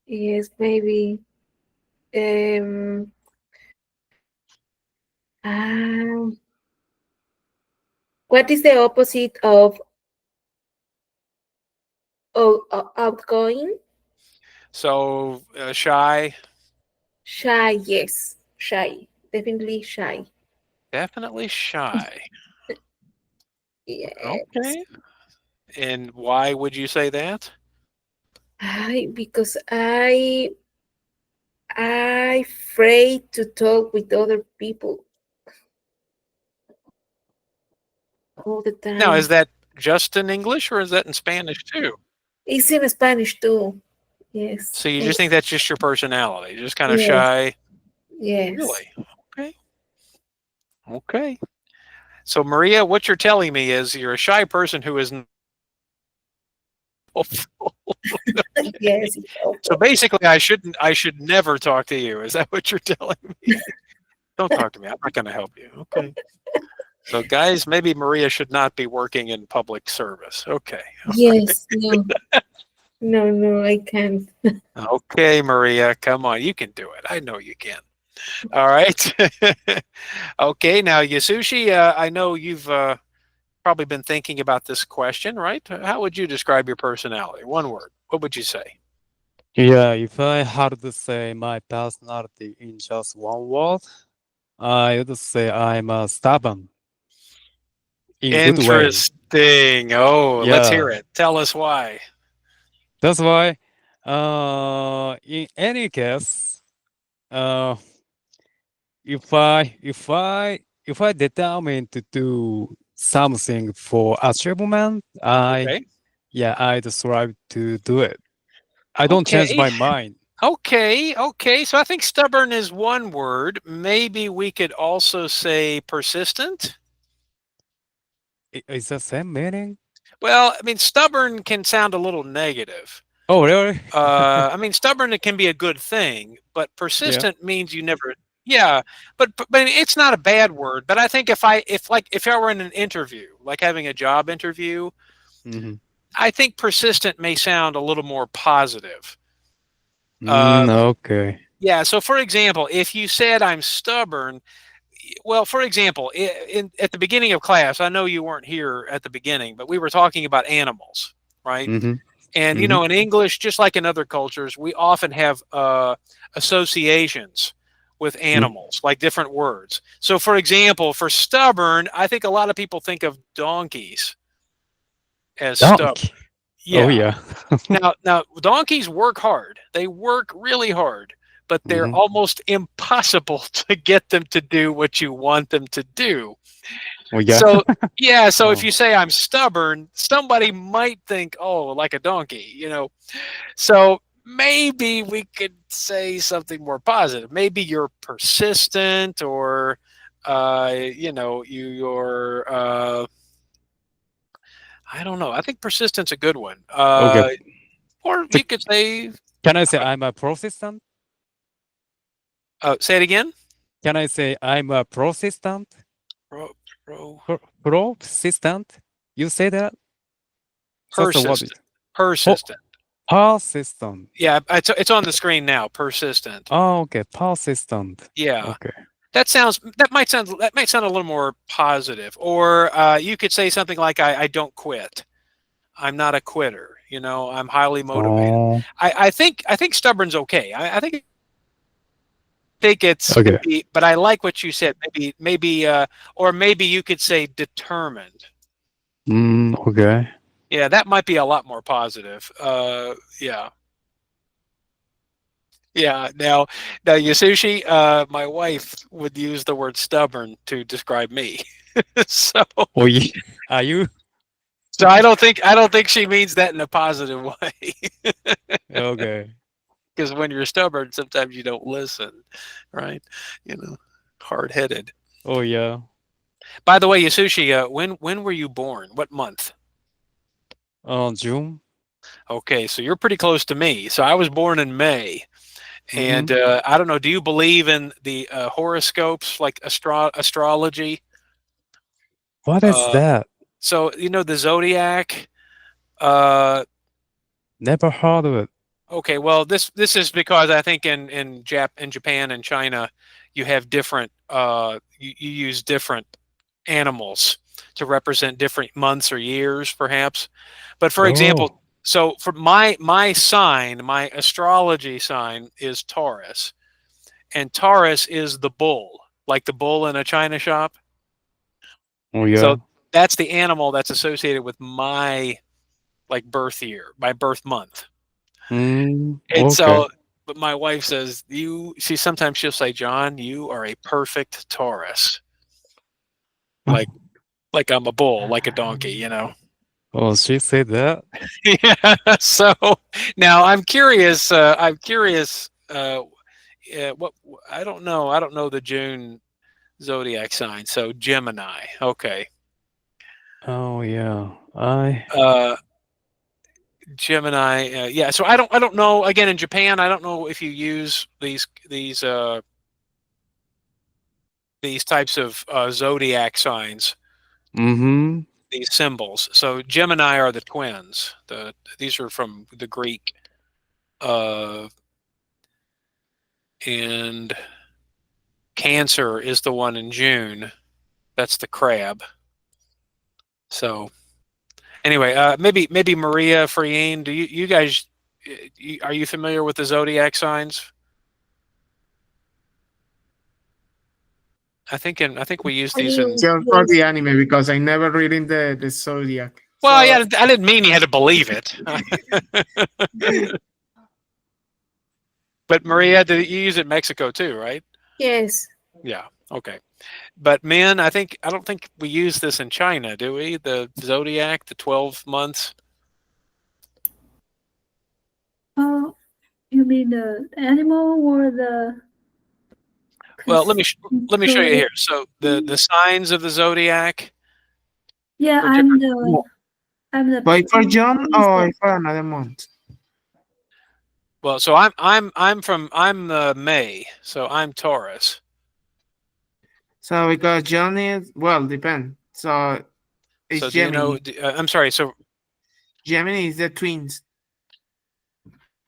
yes, maybe. Um, um, what is the opposite of outgoing? So shy? Shy, yes. Shy. Definitely shy. Definitely shy. Yes. Okay. And why would you say that? Because I afraid to talk with other people all the Now, time. is that just in English or is that in Spanish too? It's in Spanish too. Yes. So you just think that's just your personality, just kind of Yes. shy? Yes. Really? Okay. Okay. So Maria, what you're telling me is you're a shy person who is Yes. so basically I should never talk to you. Is that what you're telling me? Don't talk to me. I'm not going to help you. Okay. So guys, maybe Maria should not be working in public service. Okay. Yes. No. No. No. I can't. Okay, Maria, come on. You can do it. I know you can. All right. Okay, now Yasushi, I know you've probably been thinking about this question, right? How would you describe your personality? One word. What would you say? Yeah, if I had to say my personality in just one word, I would say I'm stubborn in good way. Interesting. Oh, let's hear Yeah, it. Tell us why. that's why. In any case, uh, if I determine to do something for achievement, Okay. I strive to do it. I don't change Okay. my mind. Okay. Okay. So I think stubborn is one word. Maybe we could also say persistent. Is the same meaning? Well, I mean, stubborn can sound a little negative. Oh, really? I mean, stubborn it can be a good thing, but Yeah. persistent means you never. Yeah, but it's not a bad word. But I think if I were in an interview, like having a job interview, Hmm. I think persistent may sound a little more positive. Uh, Okay. yeah. So, for example, if you said I'm stubborn, well, for example, at the beginning of class, I know you weren't here at the beginning, but we were talking about animals, right? Mm-hmm. And you Mm-hmm. know, in English, just like in other cultures, we often have associations with animals, like different words. So, for example, for stubborn, I think a lot of people think of donkeys as stubborn. Donkey. Oh Yeah. yeah. Now, donkeys work hard. They work really hard, but they're Mm-hmm. almost impossible to get them to do what you want them to do. Oh yeah. So, yeah, so if Oh. you say I'm stubborn, somebody might think, "Oh, like a donkey," you know. So, maybe we could say something more positive. Maybe you're persistent or you know, you're I don't know. I think persistent's a good one. Okay. Or So you could say can I say I'm a Protestant? say it again. Can I say I'm a Protestant? Pro, pro, Protestant? You say that? That's the what? persistent. Persistent. Persistent. Yeah, it's on the screen now. Persistent. Oh, okay. Persistent. Yeah, Okay. that might sound a little more positive. Or you could say something like I don't quit. I'm not a quitter. You know, I'm highly motivated. Oh, I think stubborn's okay. I think it's okay. maybe, but I like what you said. Or maybe you could say determined. Okay. Yeah, that might be a lot more positive. Yeah. Yeah. Now, Yasushi, my wife would use the word stubborn to describe me. so, Oh, yeah. Are you? so I don't think she means that in a positive way. Okay. Because when you're stubborn, sometimes you don't listen, right? You know, hard headed. Oh, yeah. By the way, Yasushi, when were you born? What month? June. Okay, so you're pretty close to me. So I was born in May. And Mm-hmm. I don't know. Do you believe in the horoscopes, like astrology? What is Uh, that? so you know the zodiac. Uh, Never heard of it. okay, well this is because I think in Japan and China, you have different. You use different animals to represent different months or years, perhaps. But for example, Oh. so for my sign, my astrology sign is Taurus. And Taurus is the bull, like the bull in a china shop. Oh, So yeah. that's the animal that's associated with my like birth year, my birth month. And Okay. so, but my wife says sometimes she'll say, John, you are a perfect Taurus. Like like I'm a bull, like a donkey, you know. Oh, she said that? Yeah. So now I'm curious. What I don't know. I don't know the June zodiac sign. So Gemini. Okay. Oh, yeah. Uh, Gemini. Yeah. So I don't know. Again, in Japan, I don't know if you use these types of zodiac signs, Mm-hmm. these symbols. So Gemini are the twins. These are from the Greek. Uh, and Cancer is the one in June. That's the crab. So anyway, maybe Maria Friene, do you guys are you familiar with the zodiac signs? I think we use I these in. mean, Just for yes, the anime because I never read in the zodiac. Well, So yeah, I didn't mean you had to believe it. But Maria, did you use it in Mexico too, right? yes. Yeah. Okay. But men, I don't think we use this in China, do we? The zodiac, the 12 months. Oh, you mean the animal or the Well, let me show you constellation? here. So the signs of the zodiac Yeah, are different. I'm the wait for John or Pisces. for another month. Well, so I'm May, so I'm Taurus. So because John is well, depend. So it's So do you know? Gemini. I'm sorry. So Gemini is the twins.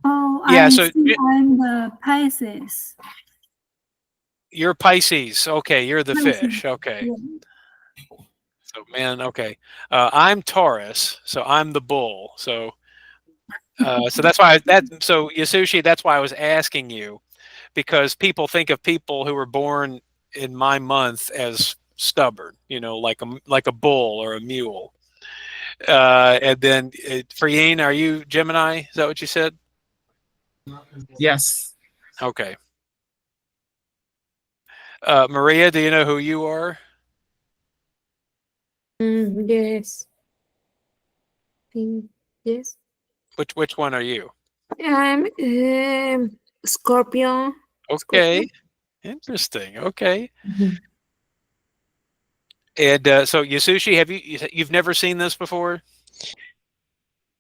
Oh, Yeah, I so think I'm the Pisces. you're Pisces. Okay, you're the Pisces. fish. Okay. Yeah. So man, okay. I'm Taurus, so I'm the bull. So so that's why so Yasushi, that's why I was asking you, because people think of people who were born in my month as stubborn, like a bull or a mule. And then Friene, are you Gemini? Is that what you said? Yes. Okay. Maria, do you know who you are? Yes. Think, yes. Which one are you? I'm Scorpio. Scorpio. Okay, interesting. Okay. Mhm. And so Yasushi, you've never seen this before?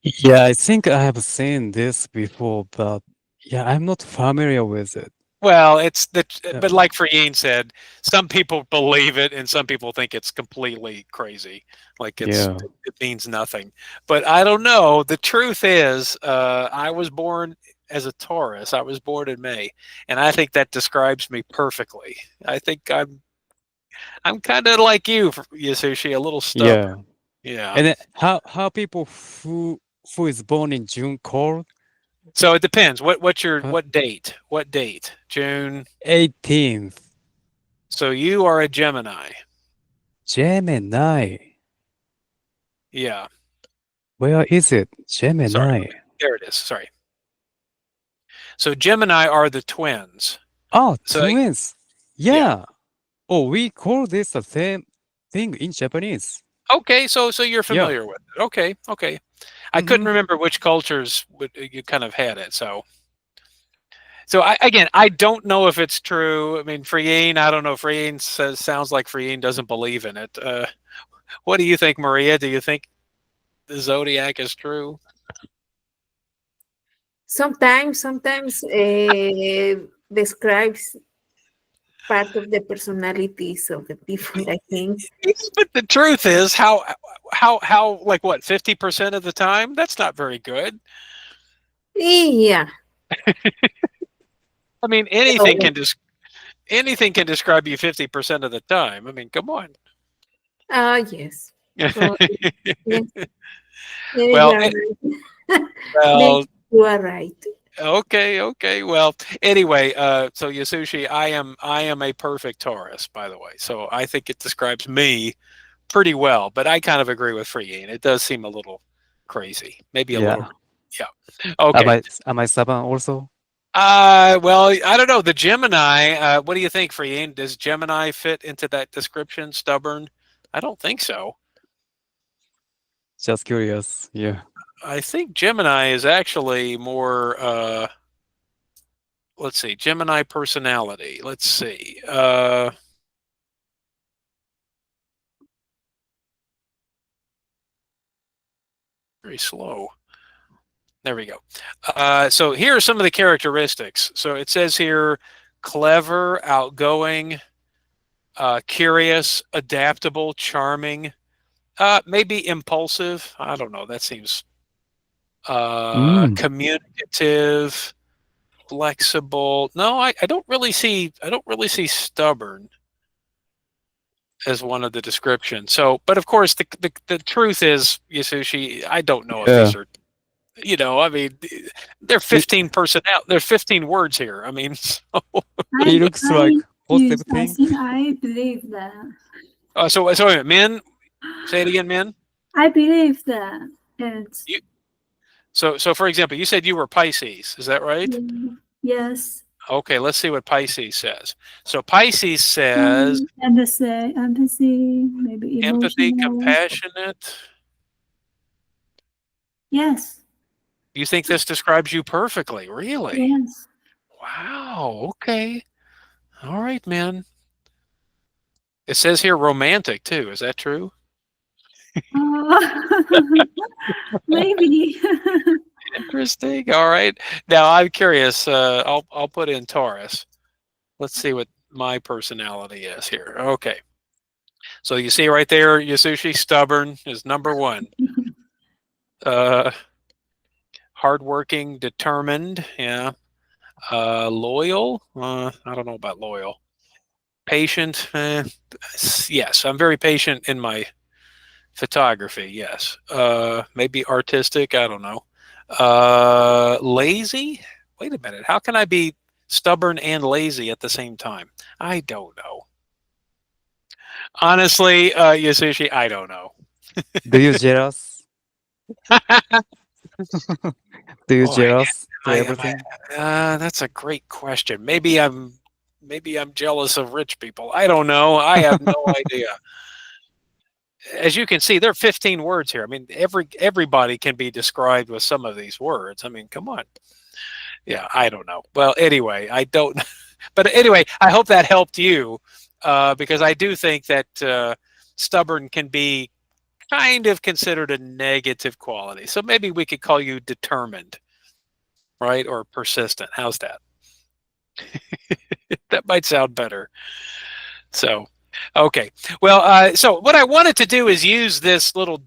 Yeah, I think I have seen this before, but yeah, I'm not familiar with it. Well, Yeah. but like Friene said, some people believe it and some people think it's completely crazy. Like Yeah. it means nothing. But I don't know. The truth is, I was born as a Taurus. I was born in May, and I think that describes me perfectly. I think I'm kind of like you, Yasushi, a little Yeah. stubborn. Yeah. And then how people who is born in June called So it depends. What's your uh, what date? What date? June. 18th So you are a Gemini. Gemini. Yeah. Where is it? Sorry. Gemini. There it is. Sorry. So Gemini are the twins. Oh, So twins. yeah. Yeah. Oh, we call this the same thing in Japanese. Okay. So you're Yeah. familiar with it. Okay. Okay. I couldn't Mm-hmm. remember which cultures you kind of had it. So I don't know if it's true. I mean, Friene, I don't know. Friene sounds like Friene doesn't believe in it. What do you think, Maria? Do you think the zodiac is true? Sometimes describes part of the personalities of the people, I think. Yes, but the truth is, how like what 50% of the time? That's not very good. Yeah. I mean, So, anything can describe you 50% of the time. I mean, come on. yes. So, yes, maybe you Well, are right. Maybe well, you are right. okay. Well, anyway, so Yasushi, I am a perfect Taurus, by the way. So I think it describes me pretty well. But I kind of agree with Freeing. It does seem a little crazy, maybe a little. Yeah. Yeah. Okay. Am I stubborn also? Well, I don't know. The Gemini, what do you think, Freeing? Does Gemini fit into that description? Stubborn? I don't think so. Just curious. Yeah. I think Gemini is actually more, let's see, Gemini personality. Let's see. Very slow. There we go. So here are some of the characteristics. So it says here, clever, outgoing, curious, adaptable, charming, maybe impulsive. I don't know. That seems Mm. communicative, flexible. No, I don't really see stubborn as one of the descriptions. So, but of course, the truth is, Yasushi, I don't know if Yeah. these are. I mean, they're It 15 personnel. There's 15 words here. I mean, so, it looks like Yes, positive I thing. think I believe that. so wait a minute, men. Say it again, men. I believe that it's You, so for example, you said you were Pisces. Is that right? yes. Okay, let's see what Pisces says. So Pisces says Empathy, maybe empathy, emotional. compassionate. Yes, You think this describes you perfectly? Really? yes. Wow. Okay. All right, man. It says here romantic too. Is that true? Uh, maybe. Interesting. All right. Now I'm curious. I'll put in Taurus. Let's see what my personality is here. Okay. So you see right there, Yasushi, stubborn is number one. Hardworking, determined, yeah. Loyal, I don't know about loyal. Patient, yes, I'm very patient in my photography, yes. Maybe artistic, I don't know. Lazy? Wait a minute. How can I be stubborn and lazy at the same time? I don't know. Honestly, Yasushi, I don't know. Do you jealous? Do you Boy, jealous to am everything? that's a great question. Maybe I'm jealous of rich people. I don't know. I have no idea. As you can see, there are 15 words here. I mean, everybody can be described with some of these words. I mean, come on. Yeah, I don't know. Well, anyway, I don't. But anyway, I hope that helped you because I do think that stubborn can be kind of considered a negative quality. So maybe we could call you determined, right? Or persistent. How's that? That might sound better. So, okay. Well, so what I wanted to do is use this little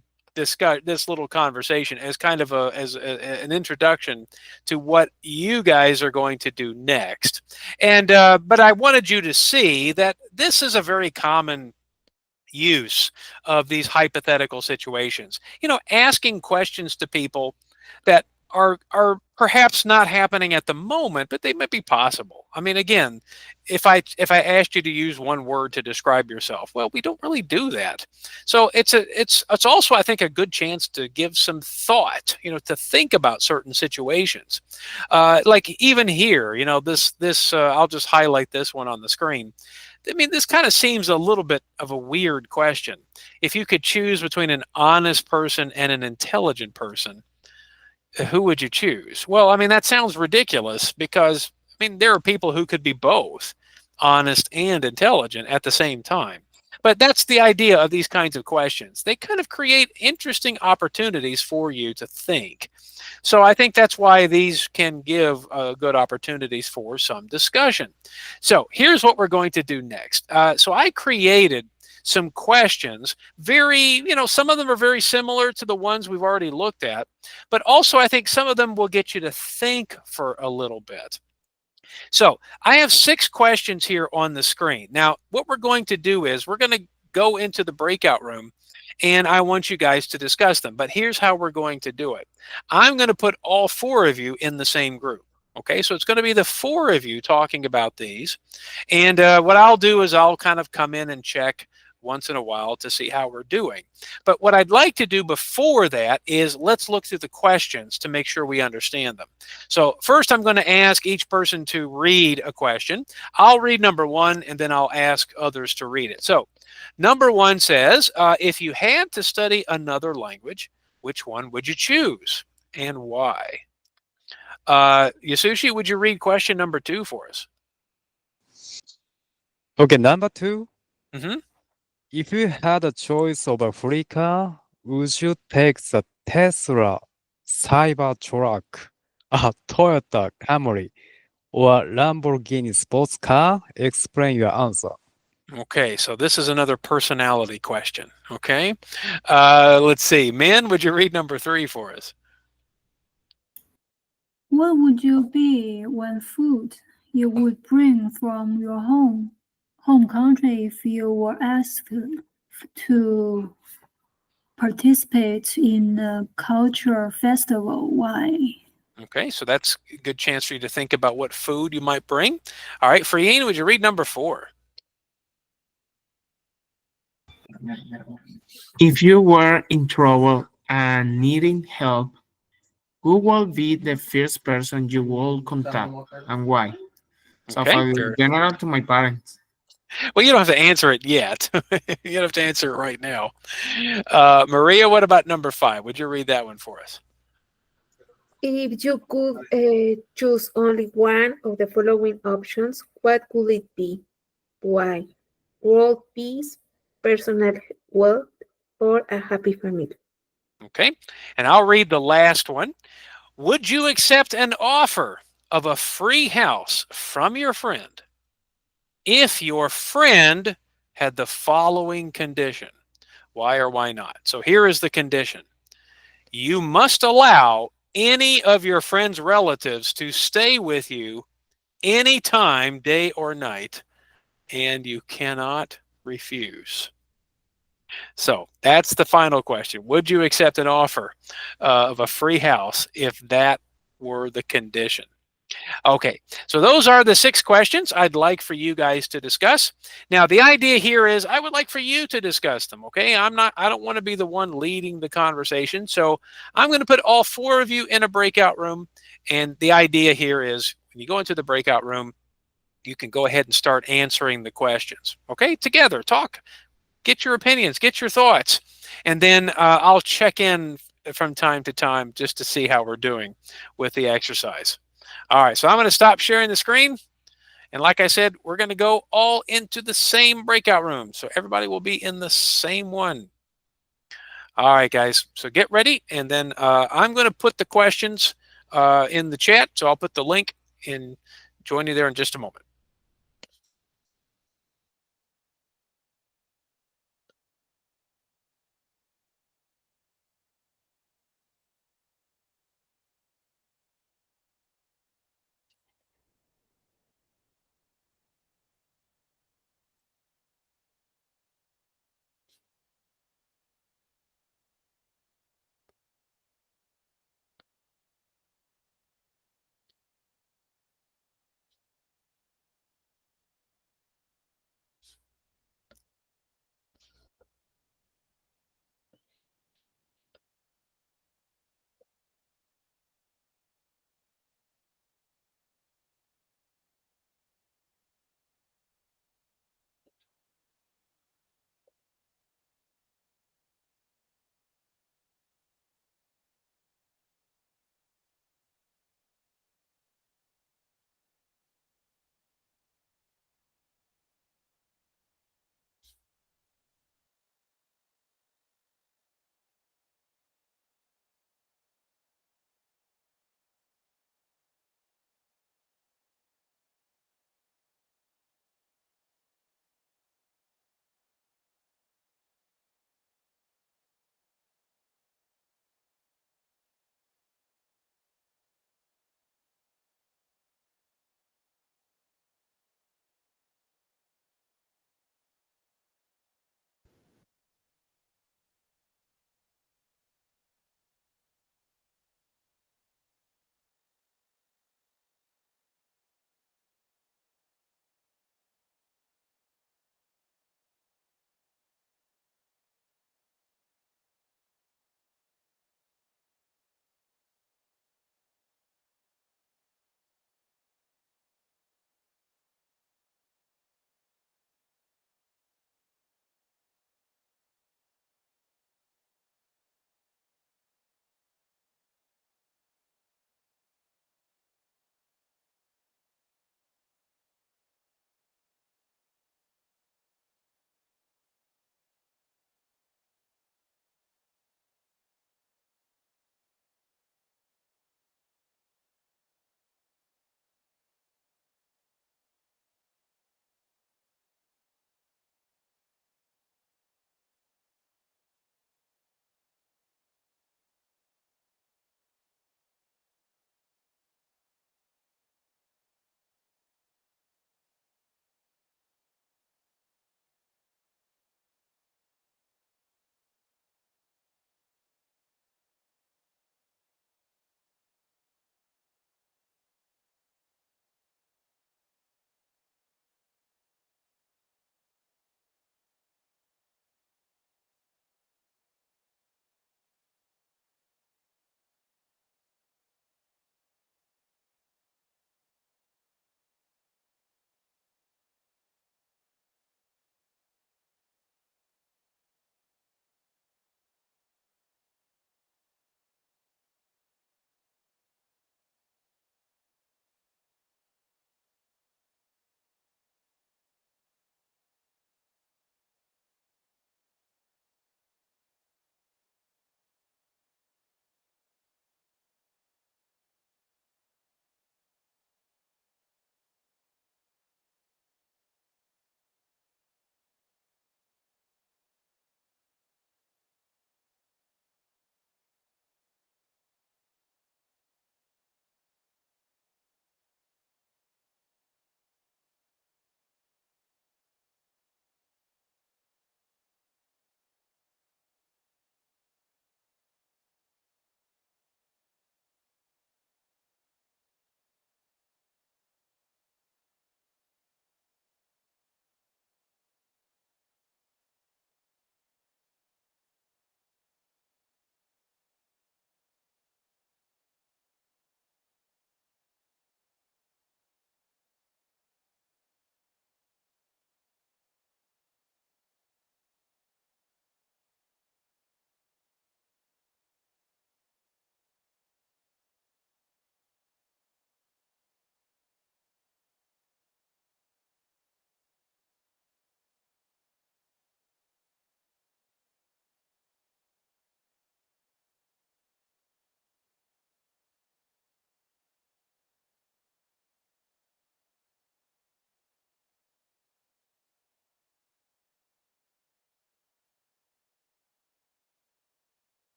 conversation as kind of an introduction to what you guys are going to do next. And but I wanted you to see that this is a very common use of these hypothetical situations. You know, asking questions to people that are perhaps not happening at the moment, but they might be possible. I mean, again, if I asked you to use one word to describe yourself, well, we don't really do that. So it's also, I think, a good chance to give some thought, you know, to think about certain situations. Like even here, you know, this I'll just highlight this one on the screen. I mean, this kind of seems a little bit of a weird question. If you could choose between an honest person and an intelligent person, who would you choose? Well, I mean, that sounds ridiculous because, I mean, there are people who could be both honest and intelligent at the same time. But that's the idea of these kinds of questions. They kind of create interesting opportunities for you to think. So I think that's why these can give good opportunities for some discussion. So here's what we're going to do next. So I created some questions, some of them are very similar to the ones we've already looked at, but also I think some of them will get you to think for a little bit. So I have 6 questions here on the screen. Now, what we're going to do is we're going to go into the breakout room and I want you guys to discuss them. But here's how we're going to do it. I'm going to put all 4 of you in the same group. Okay, so it's going to be the 4 of you talking about these. And what I'll do is I'll kind of come in and check once in a while to see how we're doing. But what I'd like to do before that is let's look through the questions to make sure we understand them. So first I'm going to ask each person to read a question. I'll read number 1 and then I'll ask others to read it. So number 1 says, if you had to study another language, which one would you choose and why? Yasushi, would you read question number 2 for us? Okay, number 2. Mm-hmm. If you had a choice of a free car, would you take the Tesla Cybertruck, a Toyota Camry, or Lamborghini sports car? Explain your answer. Okay, so this is another personality question. Okay, let's see. Min, would you read number 3 for us? What would you be when food you would bring from your home country if you were asked to participate in a cultural festival? Why? Okay, so that's a good chance for you to think about what food you might bring. All right, Friene, would you read number 4? If you were in trouble and needing help, who will be the first person you will contact and why? So Okay, for general to my parents. well, you don't have to answer it yet. You don't have to answer it right now. Maria, what about number 5? Would you read that one for us? If you could choose only one of the following options, what could it be? Why? World peace, personal wealth, or a happy family? Okay, and I'll read the last one. Would you accept an offer of a free house from your friend if your friend had the following condition? Why or why not? So here is the condition. You must allow any of your friends' relatives to stay with you anytime, day or night, and you cannot refuse. So that's the final question. Would you accept an offer of a free house if that were the condition? Okay, so those are the 6 questions I'd like for you guys to discuss. Now, the idea here is I would like for you to discuss them, okay? I don't want to be the one leading the conversation. So I'm going to put all 4 of you in a breakout room. And the idea here is when you go into the breakout room, you can go ahead and start answering the questions, okay? Together, talk, get your opinions, get your thoughts. And then I'll check in from time to time just to see how we're doing with the exercise. All right, so I'm going to stop sharing the screen. And like I said, we're going to go all into the same breakout room. So everybody will be in the same one. All right, guys. So get ready. And then I'm going to put the questions in the chat. So I'll put the link and join you there in just a moment.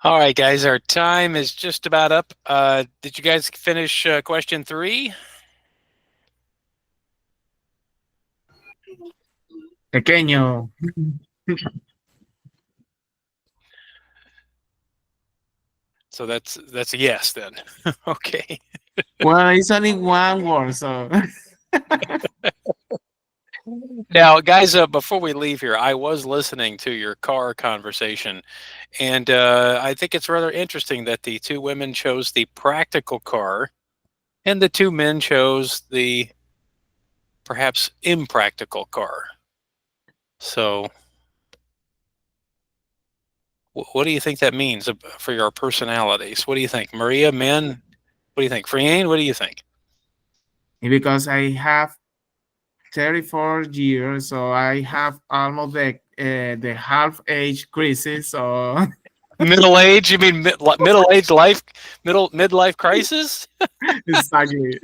All right, guys, our time is just about up. Did you guys finish question 3? Pequeño. So that's a yes then. Okay. Well, it's only one word, so. Now, guys, before we leave here, I was listening to your car conversation, and I think it's rather interesting that the 2 women chose the practical car, and the 2 men chose the perhaps impractical car. So, what do you think that means for your personalities? What do you think, Maria? Men? What do you think, Friane? What do you think? Because I have 34 years, so I have almost the half age crisis. So Middle age? You mean middle age life? Midlife crisis? exactly.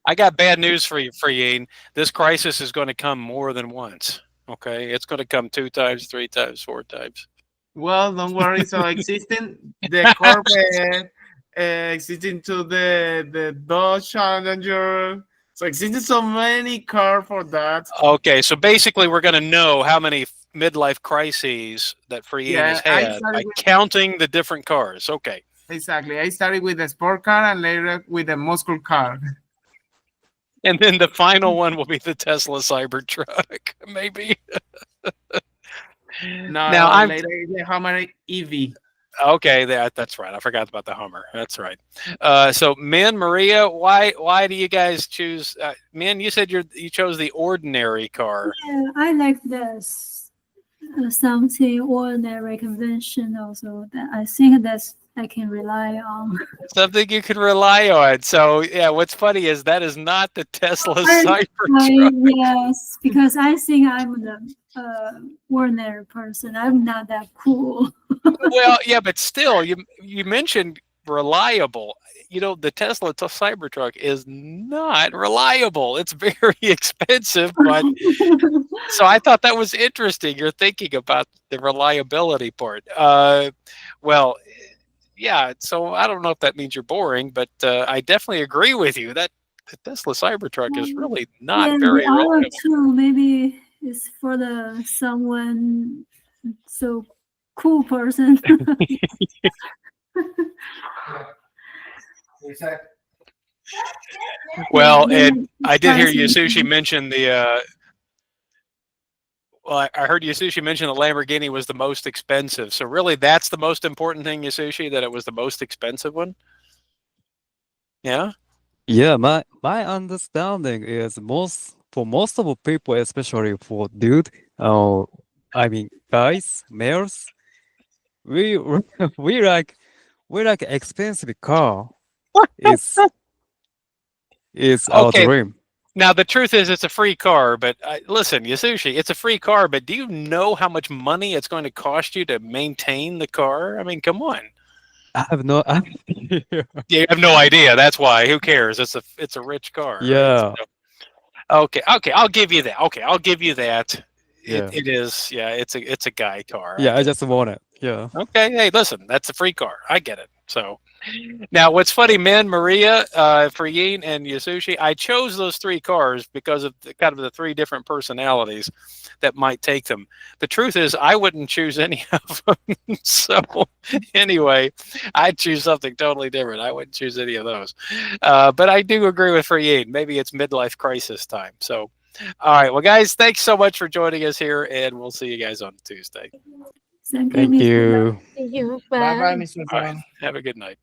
I got bad news for you, Friane. This crisis is going to come more than once. Okay, it's going to come 2 times, 3 times, 4 times. Well, don't worry. So existing the Corvette, existing to the Dodge Challenger. So existing so many cars for that. Okay, so basically, we're going to know how many midlife crises that Friane has I had by started with, counting the different cars. Okay. exactly. I started with the sport car and later with the muscle car. And then the final one will be the Tesla Cybertruck, maybe. No, Now I'm later the Hummer EV. okay. That's right. I forgot about the Hummer. That's right. So, Min, Maria, why do you guys choose? Min, you said you chose the ordinary car. Yeah, I like this something ordinary conventional, so that I think that's I can rely on. Something you can rely on. So, yeah, what's funny is that is not the Tesla I, Cybertruck. yes, because I think I'm the ordinary person. I'm not that cool. Well, yeah, but still, you mentioned reliable. The Tesla Cybertruck is not reliable. It's very expensive, but so I thought that was interesting. You're thinking about the reliability part. Well, yeah. So I don't know if that means you're boring, but I definitely agree with you that the Tesla Cybertruck is really not Yeah, very the other reliable. two maybe is for the someone so cool person. Well, Yeah, and I did hear expensive. Yasushi mention the. Well, I heard Yasushi mention the Lamborghini was the most expensive. So really, that's the most important thing, Yasushi, that it was the most expensive one. Yeah. Yeah, my understanding is for most of the people, especially for dude, I mean guys, males, we we like expensive car. Is is our Okay. dream. Now the truth is, it's a free car. But listen, Yasushi, it's a free car. But do you know how much money it's going to cost you to maintain the car? I mean, come on. I have no idea. You have no idea. That's why. Who cares? It's a rich car, right? Yeah, Okay. I'll give you that. Okay, I'll give you that. yeah, It is. Yeah. It's a guy car. I yeah. I get it. just want it. Yeah. Okay. Hey, listen, that's a free car. I get it. So now what's funny, Min, Maria, Friyin, and Yasushi, I chose those 3 cars because of kind of the 3 different personalities that might take them. The truth is I wouldn't choose any of them. So anyway, I'd choose something totally different. I wouldn't choose any of those. But I do agree with Friyin. Maybe it's midlife crisis time. So all right. Well, guys, thanks so much for joining us here, and we'll see you guys on Tuesday. Thank you, Thank Mr. you. See you. Bye bye, Bye. Mr. All right. John. Have a good night.